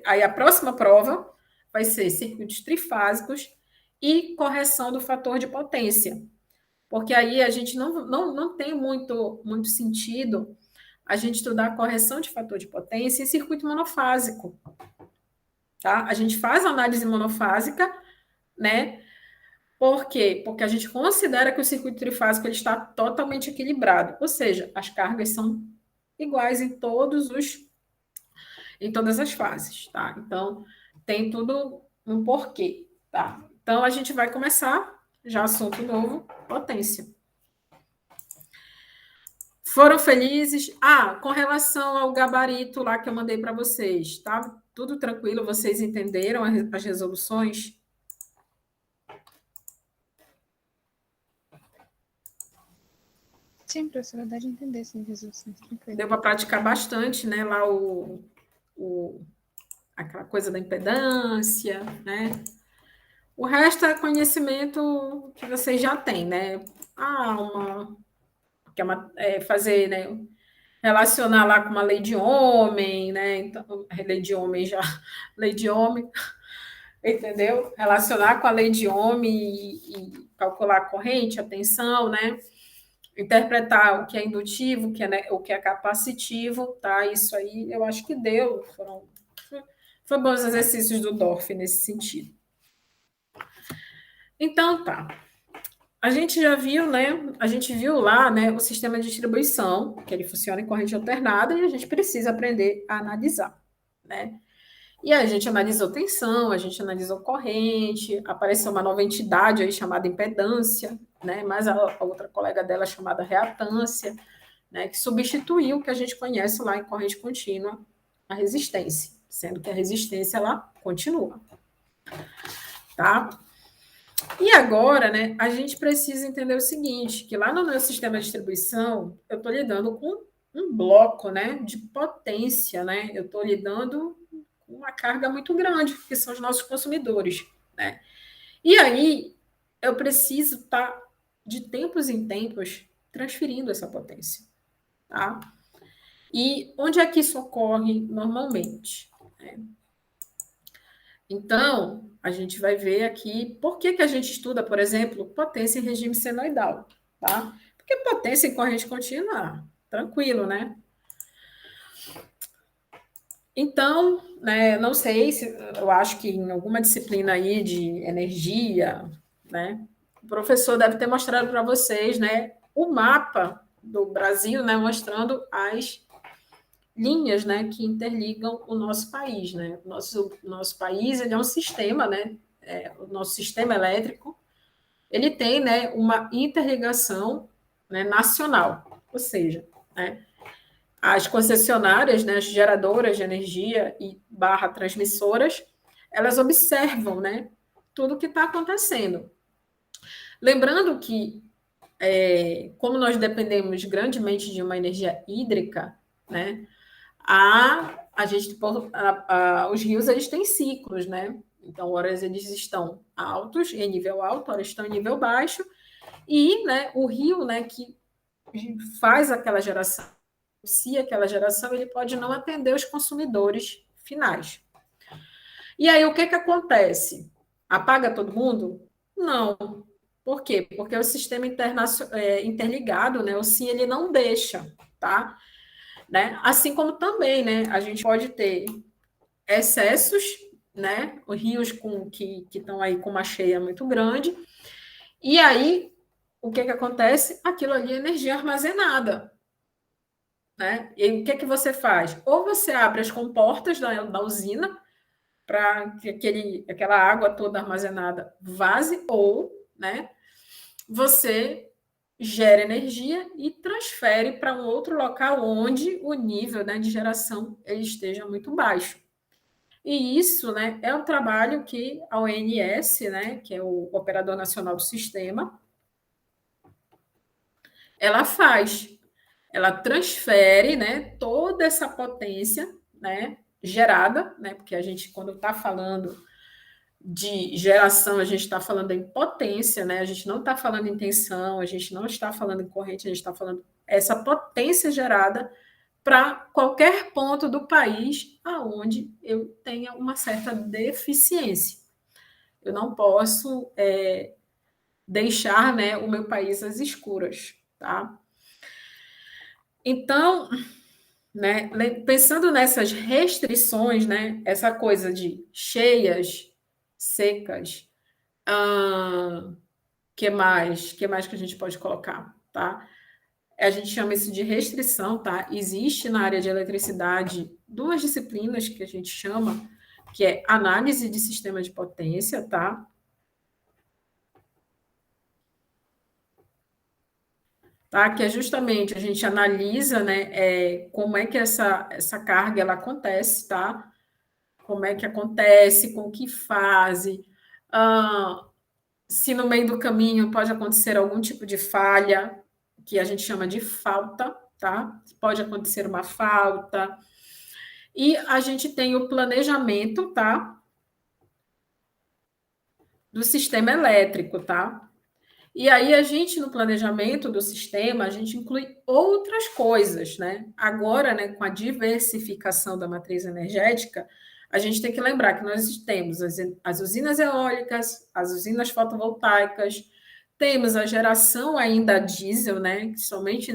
aí a próxima prova vai ser circuitos trifásicos e correção do fator de potência, porque aí a gente não tem muito sentido a gente estudar a correção de fator de potência em circuito monofásico, tá? A gente faz análise monofásica, né? Por quê? Porque a gente considera que o circuito trifásico ele está totalmente equilibrado, ou seja, as cargas são iguais em todas as fases, tá? Então, tem tudo um porquê, tá? Então, a gente vai começar, já assunto novo, potência. Foram felizes? Com relação ao gabarito lá que eu mandei para vocês, tá? Tudo tranquilo? Vocês entenderam as resoluções? Sim, professora, dá de entender, sim, resoluções. Deu para praticar bastante, né? Lá aquela coisa da impedância, né? O resto é conhecimento que vocês já têm, né? Que fazer, né? Relacionar lá com uma lei de homem, né? Então, lei de homem já, lei de homem, entendeu? Relacionar com a lei de homem e calcular a corrente, a tensão, né? Interpretar o que é indutivo, o que é capacitivo, tá? Isso aí eu acho que deu. Foi bons exercícios do Dorf nesse sentido. Então, tá. A gente já viu, né? A gente viu lá, né, o sistema de distribuição, que ele funciona em corrente alternada, e a gente precisa aprender a analisar, né? E a gente analisou tensão, a gente analisou corrente, apareceu uma nova entidade aí chamada impedância, né? Mais a outra colega dela chamada reatância, né? Que substituiu o que a gente conhece lá em corrente contínua, a resistência, sendo que a resistência ela continua, tá? E agora, né, a gente precisa entender o seguinte, que lá no meu sistema de distribuição, eu estou lidando com um bloco, né, de potência, né? Eu estou lidando com uma carga muito grande, que são os nossos consumidores, né? E aí, eu preciso estar, de tempos em tempos, transferindo essa potência, tá? E onde é que isso ocorre normalmente? Né? Então, a gente vai ver aqui por que, que a gente estuda, por exemplo, potência em regime senoidal, tá? Porque potência em corrente contínua, tranquilo, né? Então, né, não sei se eu acho que em alguma disciplina aí de energia, né, o professor deve ter mostrado para vocês, né, o mapa do Brasil, né, mostrando as linhas, né, que interligam o nosso país, né? Nosso país ele é um sistema, né? O nosso sistema elétrico ele tem, né, uma interligação, né, nacional, ou seja, né, as concessionárias, né, as geradoras de energia e barra transmissoras, elas observam, né, tudo o que está acontecendo. Lembrando que, como nós dependemos grandemente de uma energia hídrica, né, os rios eles têm ciclos, né? Então, horas eles estão altos, em nível alto, horas estão em nível baixo, e né, o rio, né, que faz aquela geração, se aquela geração, ele pode não atender os consumidores finais. E aí, o que que acontece? Apaga todo mundo? Não. Por quê? Porque o sistema interligado, né, o SIM, ele não deixa, tá? Né? Assim como também, né, a gente pode ter excessos, né, os rios que estão aí com uma cheia muito grande, e aí o que acontece? Aquilo ali é energia armazenada, né? E o que você faz? Ou você abre as comportas da usina para que aquela água toda armazenada vaze, ou, né, você gera energia e transfere para um outro local onde o nível, né, de geração ele esteja muito baixo. E isso, né, é um trabalho que a ONS, né, que é o Operador Nacional do Sistema, ela faz. Ela transfere, né, toda essa potência, né, gerada, né, porque a gente, quando está falando de geração, a gente está falando em potência, né, a gente não está falando em tensão, a gente não está falando em corrente, a gente está falando essa potência gerada para qualquer ponto do país aonde eu tenha uma certa deficiência. Eu não posso deixar, né, o meu país às escuras, tá? Então, né, pensando nessas restrições, né, essa coisa de cheias, secas, que mais que a gente pode colocar, tá? A gente chama isso de restrição, tá? Existe na área de eletricidade duas disciplinas que a gente chama, que é análise de sistema de potência, tá? Tá? Que é justamente a gente analisa, né, como é que essa carga ela acontece, tá? Como é que acontece, com que fase, se no meio do caminho pode acontecer algum tipo de falha, que a gente chama de falta, tá? Pode acontecer uma falta. E a gente tem o planejamento, tá? Do sistema elétrico, tá? E aí a gente, no planejamento do sistema, a gente inclui outras coisas, né? Agora, né, com a diversificação da matriz energética, a gente tem que lembrar que nós temos as usinas eólicas, as usinas fotovoltaicas, temos a geração ainda a diesel, né? Somente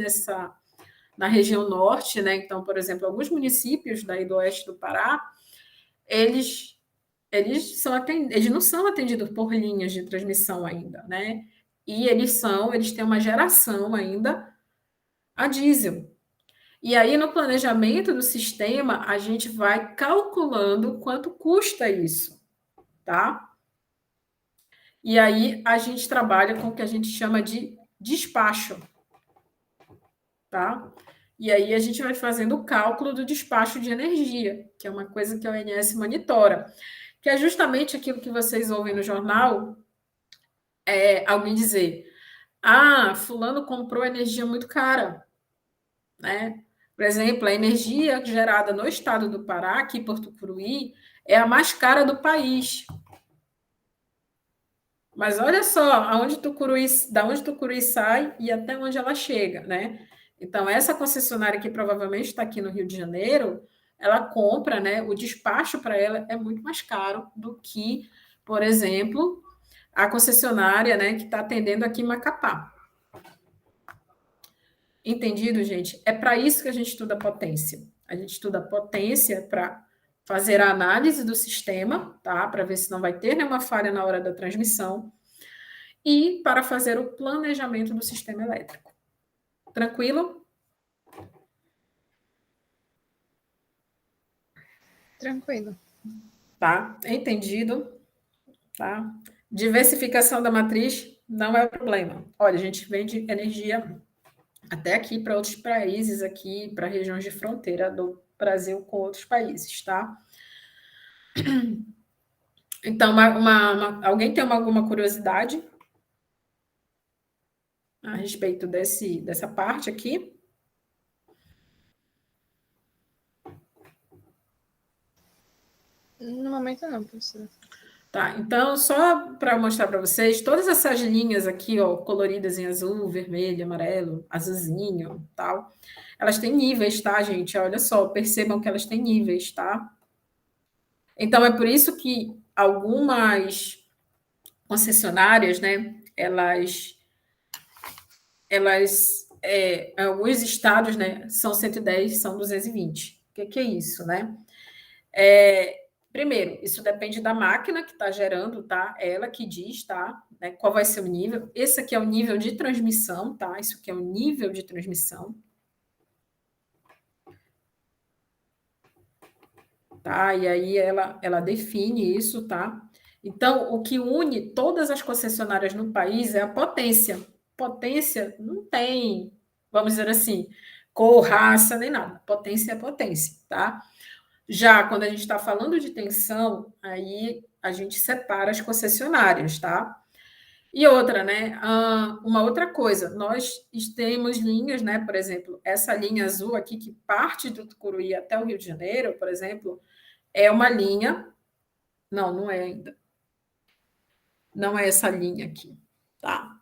na região norte, né? Então, por exemplo, alguns municípios daí do oeste do Pará, eles eles não são atendidos por linhas de transmissão ainda, né? E eles têm uma geração ainda a diesel. E aí, no planejamento do sistema, a gente vai calculando quanto custa isso, tá? E aí, a gente trabalha com o que a gente chama de despacho, tá? E aí, a gente vai fazendo o cálculo do despacho de energia, que é uma coisa que a ONS monitora, que é justamente aquilo que vocês ouvem no jornal, alguém dizer, fulano comprou energia muito cara, né? Por exemplo, a energia gerada no estado do Pará, aqui em Porto Curuí, é a mais cara do país. Mas olha só da onde Tucuruí sai e até onde ela chega, né? Então, essa concessionária que provavelmente está aqui no Rio de Janeiro, ela compra, né? O despacho para ela é muito mais caro do que, por exemplo, a concessionária, né, que está atendendo aqui em Macapá. Entendido, gente? É para isso que a gente estuda potência. A gente estuda potência para fazer a análise do sistema, tá? Para ver se não vai ter nenhuma falha na hora da transmissão e para fazer o planejamento do sistema elétrico. Tranquilo? Tranquilo. Tá? Entendido? Tá? Diversificação da matriz não é o problema. Olha, a gente vende energia até aqui para outros países, aqui para regiões de fronteira do Brasil com outros países, tá? Então, alguém tem alguma curiosidade a respeito dessa parte aqui? No momento não, professora. Tá, então, só para mostrar para vocês, todas essas linhas aqui, ó, coloridas em azul, vermelho, amarelo, azulzinho, tal, elas têm níveis, tá, gente? Olha só, percebam que elas têm níveis, tá? Então, é por isso que algumas concessionárias, né, alguns estados, né, são 110, são 220. O que é isso, né? Primeiro, isso depende da máquina que está gerando, tá? Ela que diz, tá? Né, qual vai ser o nível. Esse aqui é o nível de transmissão, tá? Isso aqui é o nível de transmissão. Tá? E aí ela define isso, tá? Então, o que une todas as concessionárias no país é a potência. Potência não tem, vamos dizer assim, cor, raça, nem nada. Potência é potência, tá? Já quando a gente está falando de tensão, aí a gente separa as concessionárias, tá? E outra, né? Uma outra coisa, nós temos linhas, né? Por exemplo, essa linha azul aqui que parte do Tucuruí até o Rio de Janeiro, por exemplo, é uma linha. Não é ainda. Não é essa linha aqui, tá?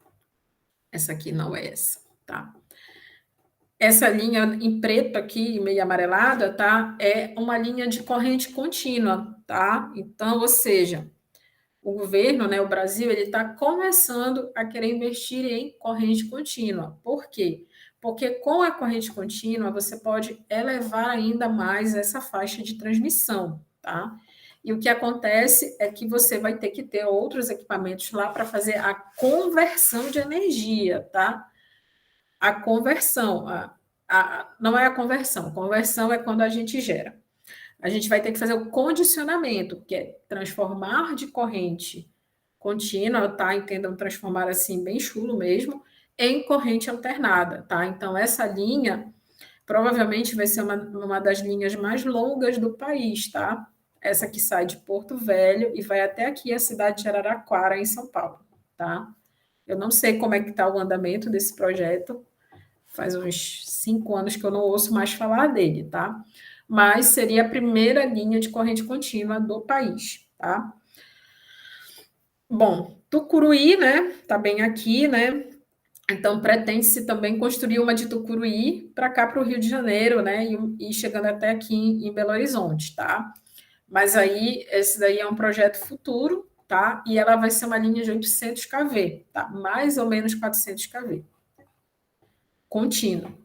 Essa aqui não é essa, tá? Essa linha em preto aqui, meio amarelada, tá? É uma linha de corrente contínua, tá? Então, ou seja, o governo, né, o Brasil, ele está começando a querer investir em corrente contínua. Por quê? Porque com a corrente contínua você pode elevar ainda mais essa faixa de transmissão, tá? E o que acontece é que você vai ter que ter outros equipamentos lá para fazer a conversão de energia, tá? A conversão, não é a conversão é quando a gente gera. A gente vai ter que fazer o condicionamento, que é transformar de corrente contínua, tá? Entendam, transformar assim, bem chulo mesmo, em corrente alternada, tá? Então, essa linha provavelmente vai ser uma das linhas mais longas do país, tá? Essa que sai de Porto Velho e vai até aqui a cidade de Araraquara, em São Paulo, tá? Eu não sei como é que está o andamento desse projeto, faz uns 5 anos que eu não ouço mais falar dele, tá? Mas seria a primeira linha de corrente contínua do país, tá? Bom, Tucuruí, né? Tá bem aqui, né? Então, pretende-se também construir uma de Tucuruí para cá, para o Rio de Janeiro, né? E chegando até aqui em Belo Horizonte, tá? Mas aí, esse daí é um projeto futuro, tá? E ela vai ser uma linha de 800 kV, tá? Mais ou menos 400 kV. Contínuo.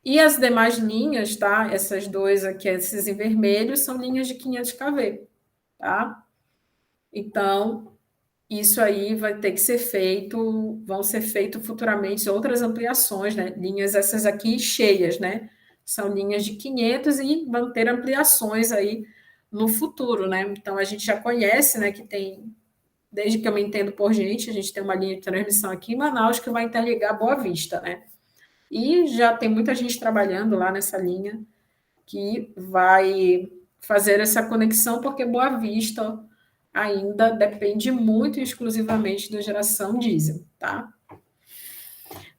E as demais linhas, tá? Essas duas aqui, esses em vermelho, são linhas de 500 kV, tá? Então, isso aí vai ter que ser feito, vão ser feitas futuramente outras ampliações, né? Linhas essas aqui cheias, né? São linhas de 500 e vão ter ampliações aí no futuro, né? Então, a gente já conhece, né, que tem, desde que eu me entendo por gente, a gente tem uma linha de transmissão aqui em Manaus que vai interligar Boa Vista, né? E já tem muita gente trabalhando lá nessa linha que vai fazer essa conexão, porque Boa Vista ainda depende muito exclusivamente da geração diesel, tá?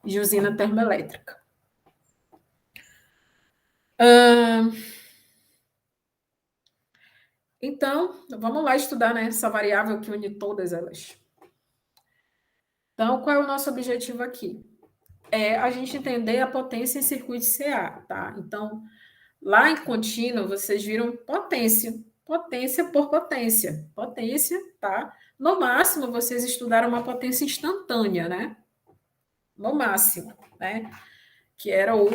De usina termoelétrica. Então, vamos lá estudar, né, essa variável que une todas elas. Então, qual é o nosso objetivo aqui? É a gente entender a potência em circuito CA, tá? Então, lá em contínuo, vocês viram potência, potência por potência, potência, tá? No máximo, vocês estudaram uma potência instantânea, né? No máximo, né? Que era o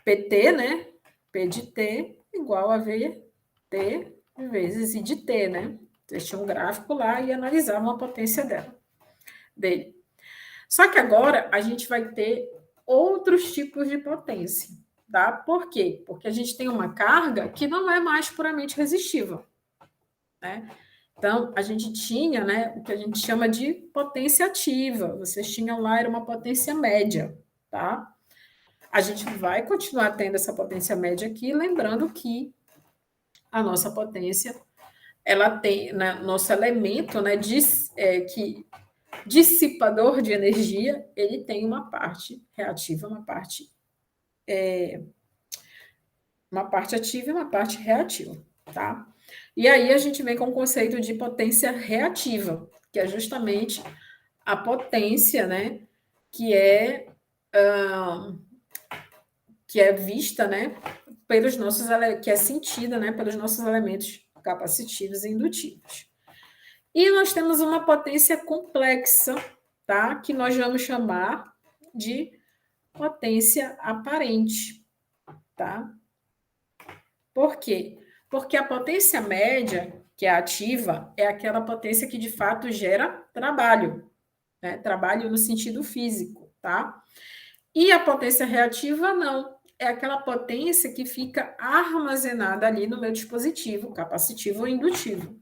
PT, né? P de T igual a VT vezes I de T, né? Vocês tinham um gráfico lá e analisavam a potência dele. Só que agora a gente vai ter outros tipos de potência, tá? Por quê? Porque a gente tem uma carga que não é mais puramente resistiva, né? Então, a gente tinha, né, o que a gente chama de potência ativa. Vocês tinham lá, era uma potência média, tá? A gente vai continuar tendo essa potência média aqui, lembrando que a nossa potência, ela tem, né, nosso elemento, né, que dissipador de energia, ele tem uma parte reativa, uma parte ativa e uma parte reativa, tá? E aí a gente vem com o conceito de potência reativa, que é justamente a potência, né, que é uh, que é vista, né, pelos nossos, que é sentida, né, pelos nossos elementos capacitivos e indutivos. E nós temos uma potência complexa, tá, que nós vamos chamar de potência aparente, tá? Por quê? Porque a potência média, que é ativa, é aquela potência que de fato gera trabalho, né? Trabalho no sentido físico, tá? E a potência reativa, não. É aquela potência que fica armazenada ali no meu dispositivo, capacitivo ou indutivo.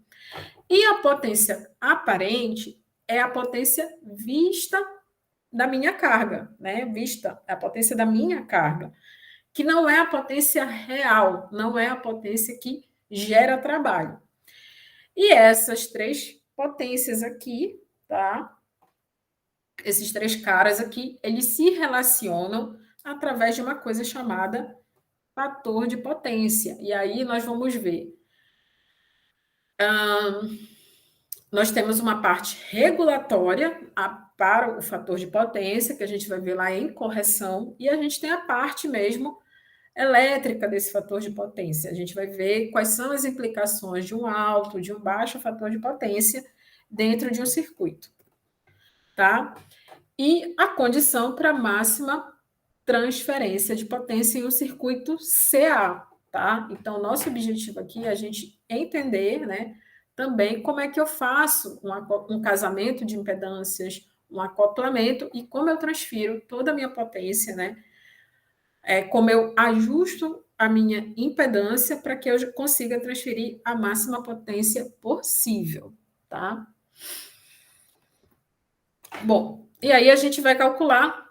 E a potência aparente é a potência vista da minha carga, né? Vista, é a potência da minha carga, que não é a potência real, não é a potência que gera trabalho. E essas três potências aqui, tá? Esses três caras aqui, eles se relacionam através de uma coisa chamada fator de potência. E aí nós vamos ver. Nós temos uma parte regulatória para o fator de potência, que a gente vai ver lá em correção, e a gente tem a parte mesmo elétrica desse fator de potência. A gente vai ver quais são as implicações de um alto, de um baixo fator de potência dentro de um circuito, tá? E a condição para máxima transferência de potência em um circuito CA, tá? Então, nosso objetivo aqui é a gente entender, né, também como é que eu faço um casamento de impedâncias, um acoplamento e como eu transfiro toda a minha potência, né? Como eu ajusto a minha impedância para que eu consiga transferir a máxima potência possível, tá? Bom, e aí a gente vai calcular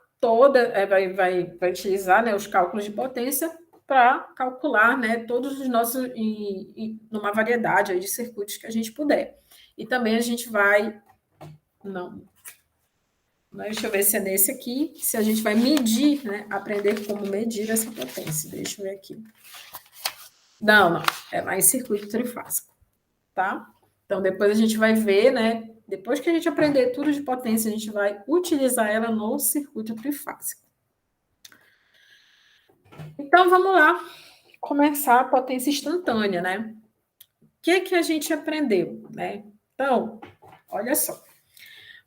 vai utilizar, né, os cálculos de potência para calcular, né, todos os nossos, numa variedade aí de circuitos que a gente puder. E também a gente vai, não, deixa eu ver se é nesse aqui, se a gente vai medir, né, aprender como medir essa potência. Deixa eu ver aqui. Não, é lá em circuito trifásico, tá? Então, depois a gente vai ver, né? Depois que a gente aprender tudo de potência, a gente vai utilizar ela no circuito trifásico. Então, vamos lá começar a potência instantânea, né? O que a gente aprendeu, né? Então, olha só.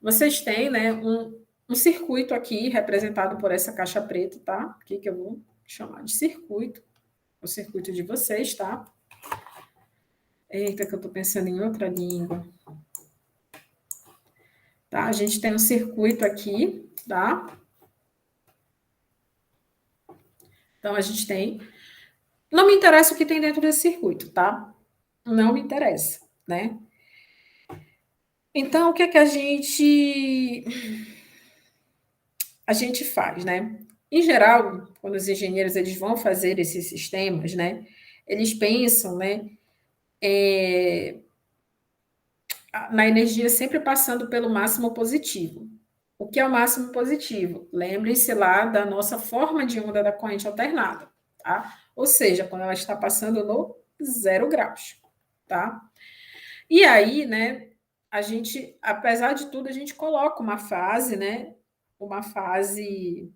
Vocês têm, né, um circuito aqui representado por essa caixa preta, tá? Aqui que eu vou chamar de circuito, o circuito de vocês, tá? Eita, que eu estou pensando em outra língua. Tá? A gente tem um circuito aqui, tá? Então, a gente tem... Não me interessa o que tem dentro desse circuito, tá? Não me interessa, né? Então, o que é que a gente faz, né? Em geral, quando os engenheiros eles vão fazer esses sistemas, né? Eles pensam, né? Na energia sempre passando pelo máximo positivo. O que é o máximo positivo? Lembre-se lá da nossa forma de onda da corrente alternada, tá? Ou seja, quando ela está passando no 0 graus, tá? E aí, né, a gente, apesar de tudo, a gente coloca uma fase, né, uma fase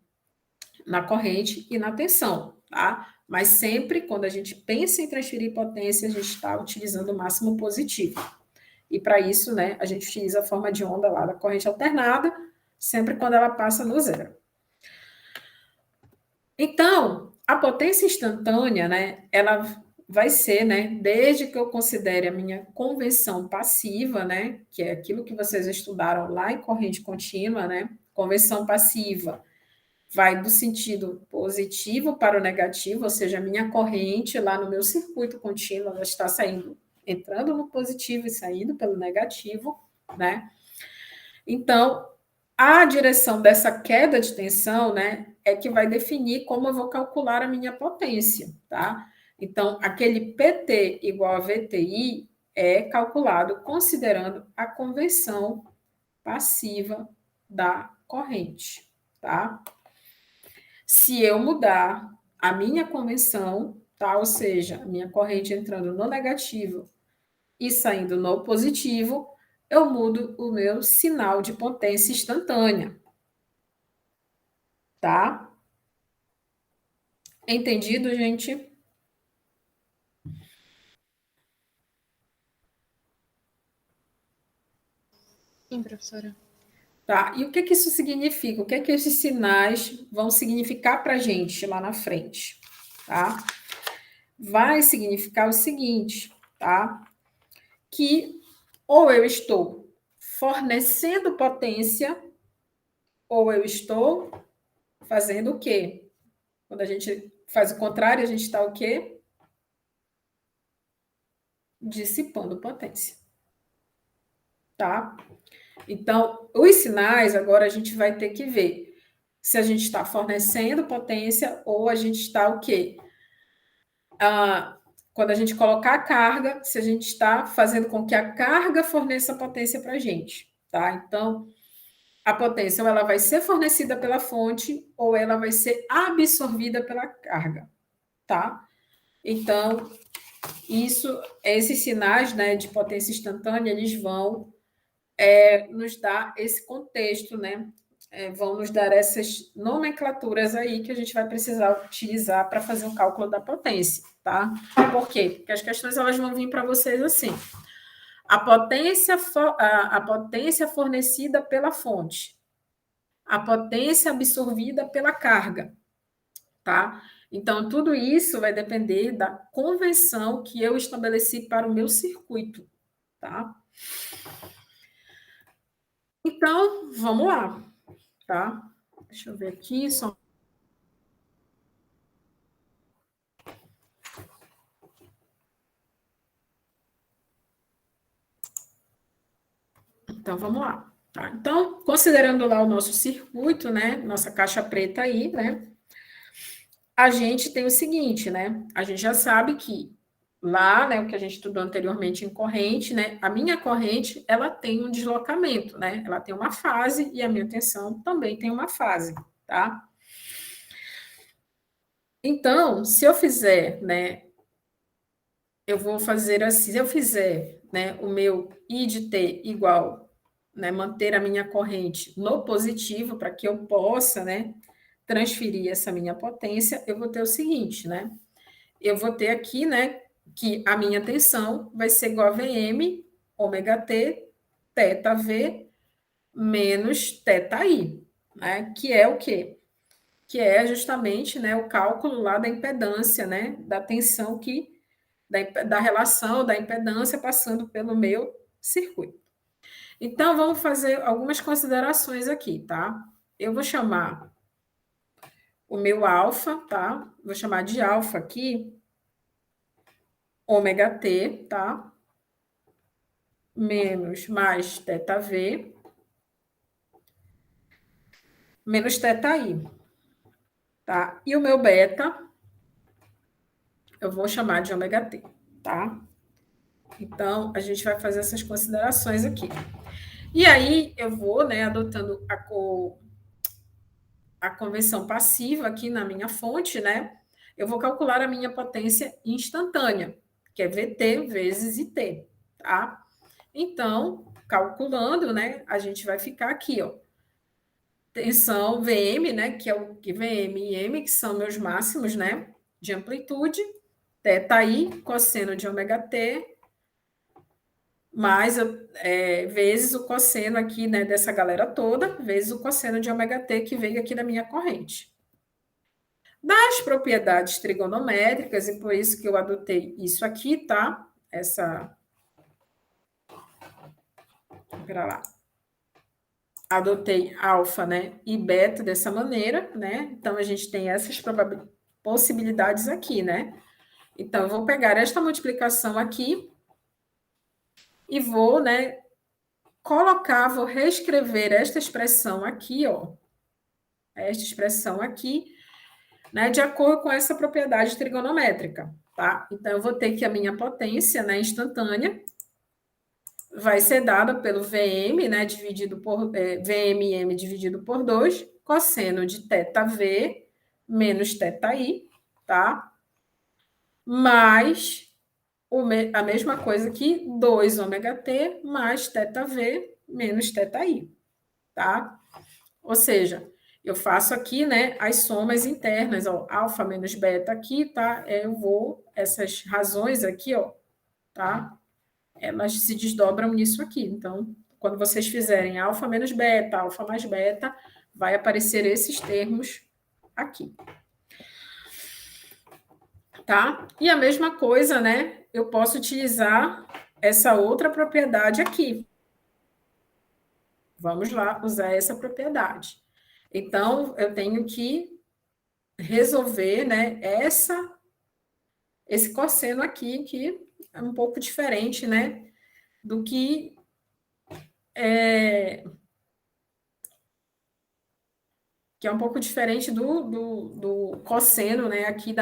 na corrente e na tensão, tá? Mas sempre quando a gente pensa em transferir potência, a gente está utilizando o máximo positivo. E para isso, né, a gente utiliza a forma de onda lá da corrente alternada, sempre quando ela passa no 0. Então, a potência instantânea, né, ela vai ser, né, desde que eu considere a minha convenção passiva, né, que é aquilo que vocês estudaram lá em corrente contínua, né, convenção passiva vai do sentido positivo para o negativo, ou seja, a minha corrente lá no meu circuito contínuo, ela está saindo, entrando no positivo e saindo pelo negativo, né? Então, a direção dessa queda de tensão, né, é que vai definir como eu vou calcular a minha potência, tá? Então, aquele PT igual a VTI é calculado considerando a convenção passiva da corrente, tá? Se eu mudar a minha convenção, tá? Ou seja, a minha corrente entrando no negativo e saindo no positivo, eu mudo o meu sinal de potência instantânea, tá? Entendido, gente? Sim, professora. Tá? E o que que isso significa? O que que esses sinais vão significar para a gente lá na frente, tá? Vai significar o seguinte, tá? Que ou eu estou fornecendo potência, ou eu estou fazendo o quê? Quando a gente faz o contrário, a gente está o quê? Dissipando potência, tá? Então, os sinais, agora a gente vai ter que ver se a gente está fornecendo potência ou a gente está o quê? Quando a gente colocar a carga, se a gente está fazendo com que a carga forneça potência para a gente, tá? Então, a potência ou ela vai ser fornecida pela fonte ou ela vai ser absorvida pela carga, tá? Então, esses sinais, né, de potência instantânea, eles vão nos dar esse contexto, né? Vão nos dar essas nomenclaturas aí que a gente vai precisar utilizar para fazer o cálculo da potência, tá? Por quê? Porque as questões elas vão vir para vocês assim. A potência fornecida pela fonte, a potência absorvida pela carga, tá? Então, tudo isso vai depender da convenção que eu estabeleci para o meu circuito, tá? Então, vamos lá, tá? Deixa eu ver aqui, só. Então, vamos lá. Tá? Então, considerando lá o nosso circuito, né? Nossa caixa preta aí, né? A gente tem o seguinte, né? A gente já sabe que lá, né, o que a gente estudou anteriormente em corrente, né? A minha corrente, ela tem um deslocamento, né? Ela tem uma fase e a minha tensão também tem uma fase, tá? Então, se eu fizer, né, eu vou fazer assim, se eu fizer, né, o meu I de T igual, né, manter a minha corrente no positivo para que eu possa, né, transferir essa minha potência, eu vou ter o seguinte, né? Eu vou ter aqui, né, que a minha tensão vai ser igual a Vm ômega T θ V menos θ I, né? Que é o quê? Que é justamente, né, o cálculo lá da impedância, né, da tensão que da relação da impedância passando pelo meu circuito. Então, vamos fazer algumas considerações aqui, tá? Eu vou chamar o meu alfa, tá? Vou chamar de alfa aqui, ômega T, tá? Menos mais teta V, menos teta I, tá? E o meu beta, eu vou chamar de ômega T, tá? Então, a gente vai fazer essas considerações aqui. E aí, eu vou, né, adotando a convenção passiva aqui na minha fonte, né? Eu vou calcular a minha potência instantânea, que é VT vezes IT, tá? Então, calculando, né, a gente vai ficar aqui, ó. Tensão VM, né, que é o que VM e M, que são meus máximos, né, de amplitude, θ I, cosseno de ômega T, mais vezes o cosseno aqui, né, dessa galera toda, vezes o cosseno de ômega T que veio aqui da minha corrente. Das propriedades trigonométricas, e por isso que eu adotei isso aqui, tá? Pera lá. Adotei alfa, né, e beta dessa maneira, né? Então, a gente tem essas possibilidades aqui, né? Então, eu vou pegar esta multiplicação aqui e vou, né, vou reescrever esta expressão aqui, ó. Esta expressão aqui, né, de acordo com essa propriedade trigonométrica, tá? Então, eu vou ter que a minha potência, né, instantânea, vai ser dada pelo VM, né, dividido por VMM dividido por 2, cosseno de θV menos θI, tá? Mais a mesma coisa aqui, 2 ômega T mais θV menos θI, tá? Ou seja, eu faço aqui, né, as somas internas, ó, alfa menos beta aqui, tá? Essas razões aqui, ó, tá? Elas se desdobram nisso aqui. Então, quando vocês fizerem alfa menos beta, alfa mais beta, vai aparecer esses termos aqui. Tá? E a mesma coisa, né? Eu posso utilizar essa outra propriedade aqui. Vamos lá usar essa propriedade. Então, eu tenho que resolver, né, esse cosseno aqui, que é um pouco diferente, né, do que é um pouco diferente do cosseno, né, aqui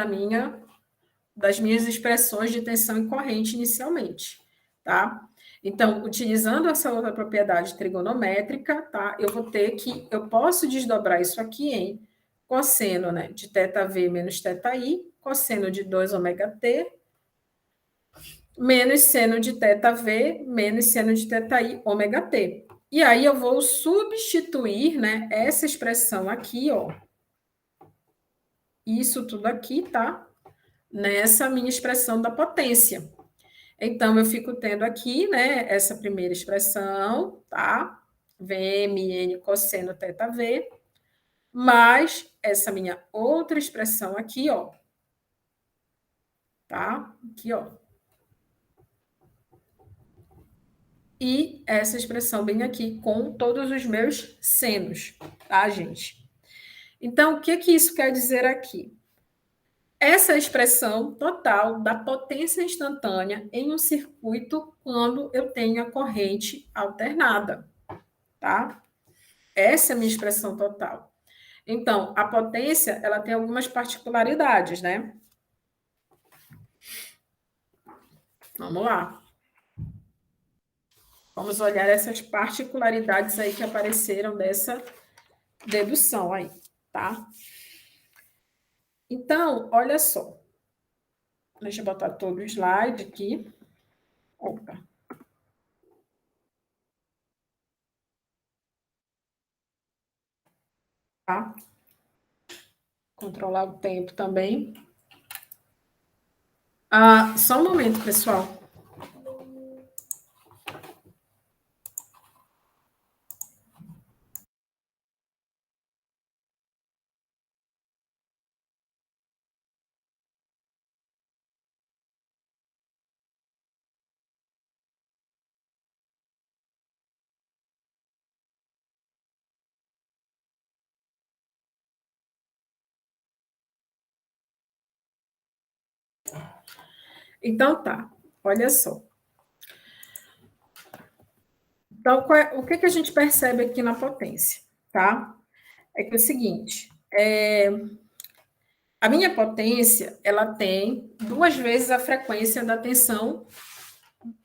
das minhas expressões de tensão e corrente inicialmente, tá? Então, utilizando essa outra propriedade trigonométrica, tá? Eu posso desdobrar isso aqui em cosseno, né, de θV menos θI, cosseno de 2 ômega T, menos seno de θV menos seno de θI ômega T. E aí eu vou substituir, né, essa expressão aqui, ó, isso tudo aqui, tá? Nessa minha expressão da potência. Então, eu fico tendo aqui, né, essa primeira expressão, tá? VMN cosseno θV, mais essa minha outra expressão aqui, ó. Tá? Aqui, ó. E essa expressão bem aqui com todos os meus senos, tá, gente? Então, o que que isso quer dizer aqui? Essa é a expressão total da potência instantânea em um circuito quando eu tenho a corrente alternada, tá? Essa é a minha expressão total. Então, a potência, ela tem algumas particularidades, né? Vamos lá. Vamos olhar essas particularidades aí que apareceram dessa dedução aí, tá? Então, olha só. Deixa eu botar todo o slide aqui. Opa. Tá? Controlar o tempo também. Só um momento, pessoal. Então, tá. Olha só. Então, o que a gente percebe aqui na potência, tá? É que é o seguinte, a minha potência, ela tem 2 vezes a frequência da tensão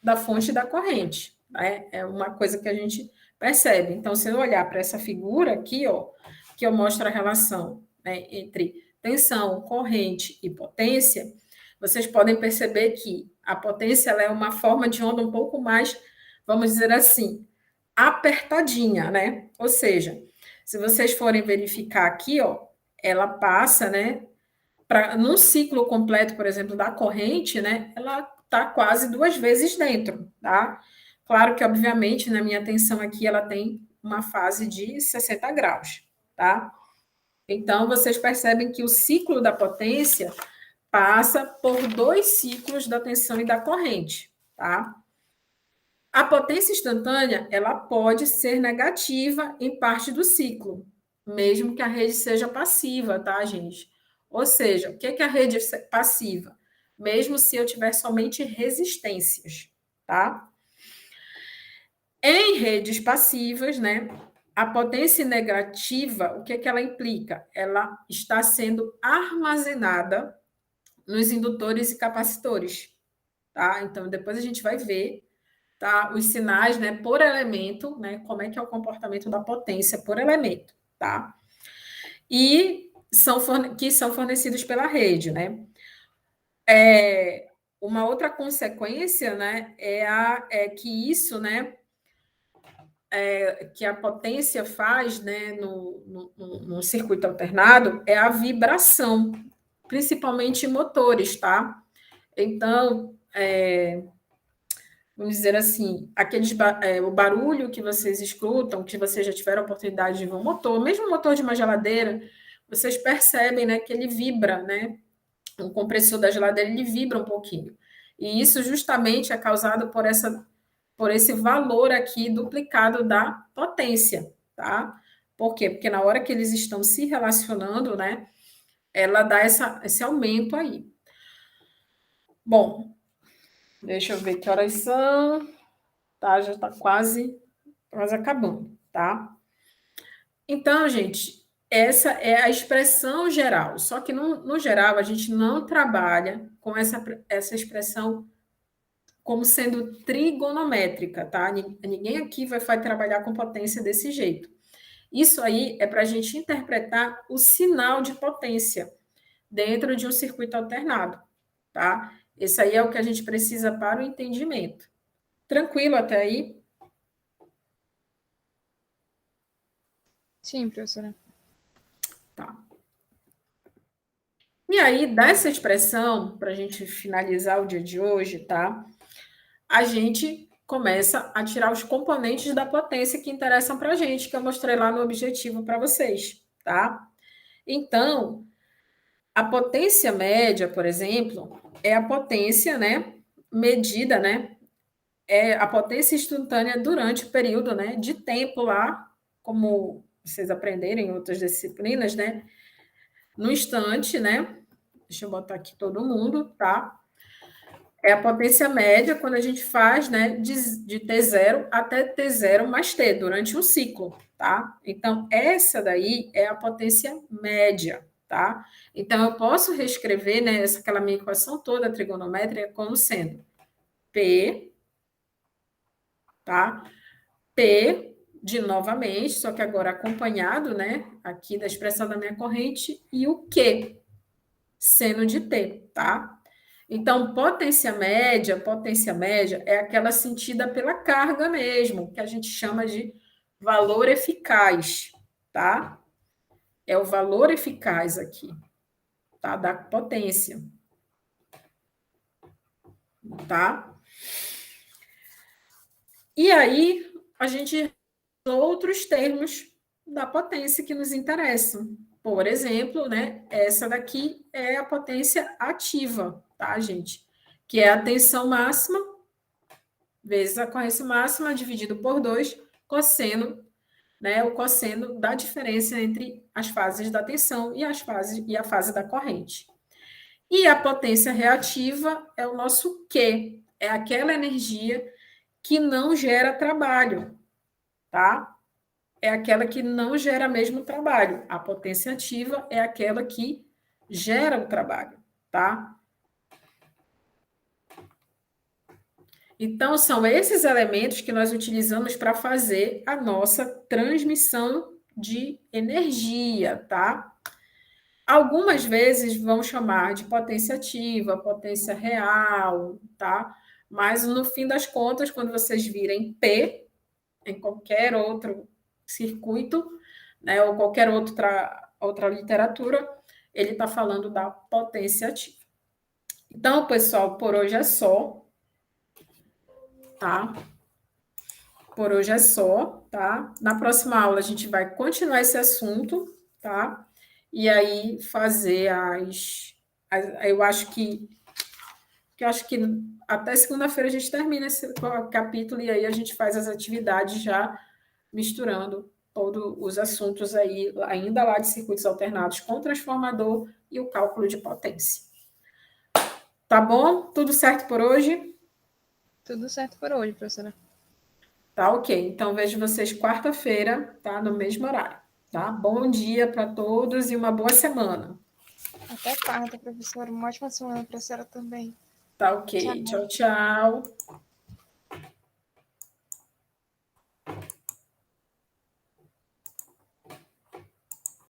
da fonte da corrente, né? É uma coisa que a gente percebe. Então, se eu olhar para essa figura aqui, ó, que eu mostro a relação, né, entre tensão, corrente e potência, vocês podem perceber que a potência ela é uma forma de onda um pouco mais, vamos dizer assim, apertadinha, né? Ou seja, se vocês forem verificar aqui, ó, ela passa, né, num ciclo completo, por exemplo, da corrente, né, ela está quase 2 vezes dentro, tá? Claro que, obviamente, na minha tensão aqui, ela tem uma fase de 60 graus, tá? Então, vocês percebem que o ciclo da potência passa por 2 ciclos da tensão e da corrente, tá? A potência instantânea, ela pode ser negativa em parte do ciclo, mesmo que a rede seja passiva, tá, gente? Ou seja, o que é a rede passiva? Mesmo se eu tiver somente resistências, tá? Em redes passivas, né, a potência negativa, o que ela implica? Ela está sendo armazenada nos indutores e capacitores, tá? Então, depois a gente vai ver, tá, os sinais, né, por elemento, né, como é que é o comportamento da potência por elemento, tá? E que são fornecidos pela rede, né? Uma outra consequência, né, é que isso, né, que a potência faz, né, no circuito alternado, é a vibração, principalmente em motores, tá? Então, vamos dizer assim, o barulho que vocês escutam, que vocês já tiveram a oportunidade de ver um motor, mesmo o motor de uma geladeira, vocês percebem, né, que ele vibra, né? O compressor da geladeira ele vibra um pouquinho. E isso justamente é causado por esse valor aqui duplicado da potência, tá? Por quê? Porque na hora que eles estão se relacionando, né, ela dá esse aumento aí. Bom, deixa eu ver que horas são. Tá, já está quase acabando, tá? Então, gente, essa é a expressão geral. Só que no geral a gente não trabalha com essa expressão como sendo trigonométrica, tá? Ninguém aqui vai trabalhar com potência desse jeito. Isso aí é para a gente interpretar o sinal de potência dentro de um circuito alternado, tá? Esse aí é o que a gente precisa para o entendimento. Tranquilo até aí? Sim, professora. Tá. E aí, dessa expressão, para a gente finalizar o dia de hoje, tá? A gente começa a tirar os componentes da potência que interessam para a gente, que eu mostrei lá no objetivo para vocês, tá? Então, a potência média, por exemplo, é a potência, né, medida, né, é a potência instantânea durante o período, né, de tempo lá, como vocês aprenderem em outras disciplinas, né, no instante, né, deixa eu botar aqui todo mundo, tá? É a potência média quando a gente faz, né, de T0 até T0 mais T, durante um ciclo, tá? Então, essa daí é a potência média, tá? Então, eu posso reescrever, né, aquela minha equação toda trigonométrica como sendo P, tá? P de novamente, só que agora acompanhado, né, aqui da expressão da minha corrente, e o Q, seno de T, tá? Então, potência média é aquela sentida pela carga mesmo, que a gente chama de valor eficaz, tá? É o valor eficaz aqui, tá? Da potência, tá? E aí, a gente outros termos da potência que nos interessam. Por exemplo, né, essa daqui é a potência ativa, tá, gente? Que é a tensão máxima vezes a corrente máxima dividido por 2, cosseno, né, o cosseno da diferença entre as fases da tensão e a fase da corrente. E a potência reativa é o nosso Q, é aquela energia que não gera trabalho, tá? É aquela que não gera mesmo trabalho. A potência ativa é aquela que gera o trabalho, tá? Então, são esses elementos que nós utilizamos para fazer a nossa transmissão de energia, tá? Algumas vezes vão chamar de potência ativa, potência real, tá? Mas no fim das contas, quando vocês virem P em qualquer outro circuito, né, ou qualquer outra literatura, ele está falando da potência ativa. Então, pessoal, por hoje é só, tá? Por hoje é só, tá? Na próxima aula a gente vai continuar esse assunto, tá? E aí fazer eu acho que até segunda-feira a gente termina esse capítulo e aí a gente faz as atividades já misturando todos os assuntos aí, ainda lá de circuitos alternados com transformador e o cálculo de potência. Tá bom? Tudo certo por hoje? Tudo certo por hoje, professora. Tá ok. Então vejo vocês quarta-feira, tá? No mesmo horário, tá? Bom dia para todos e uma boa semana. Até quarta, professora. Uma ótima semana para a senhora também. Tá ok. Tchau. Tchau, tchau.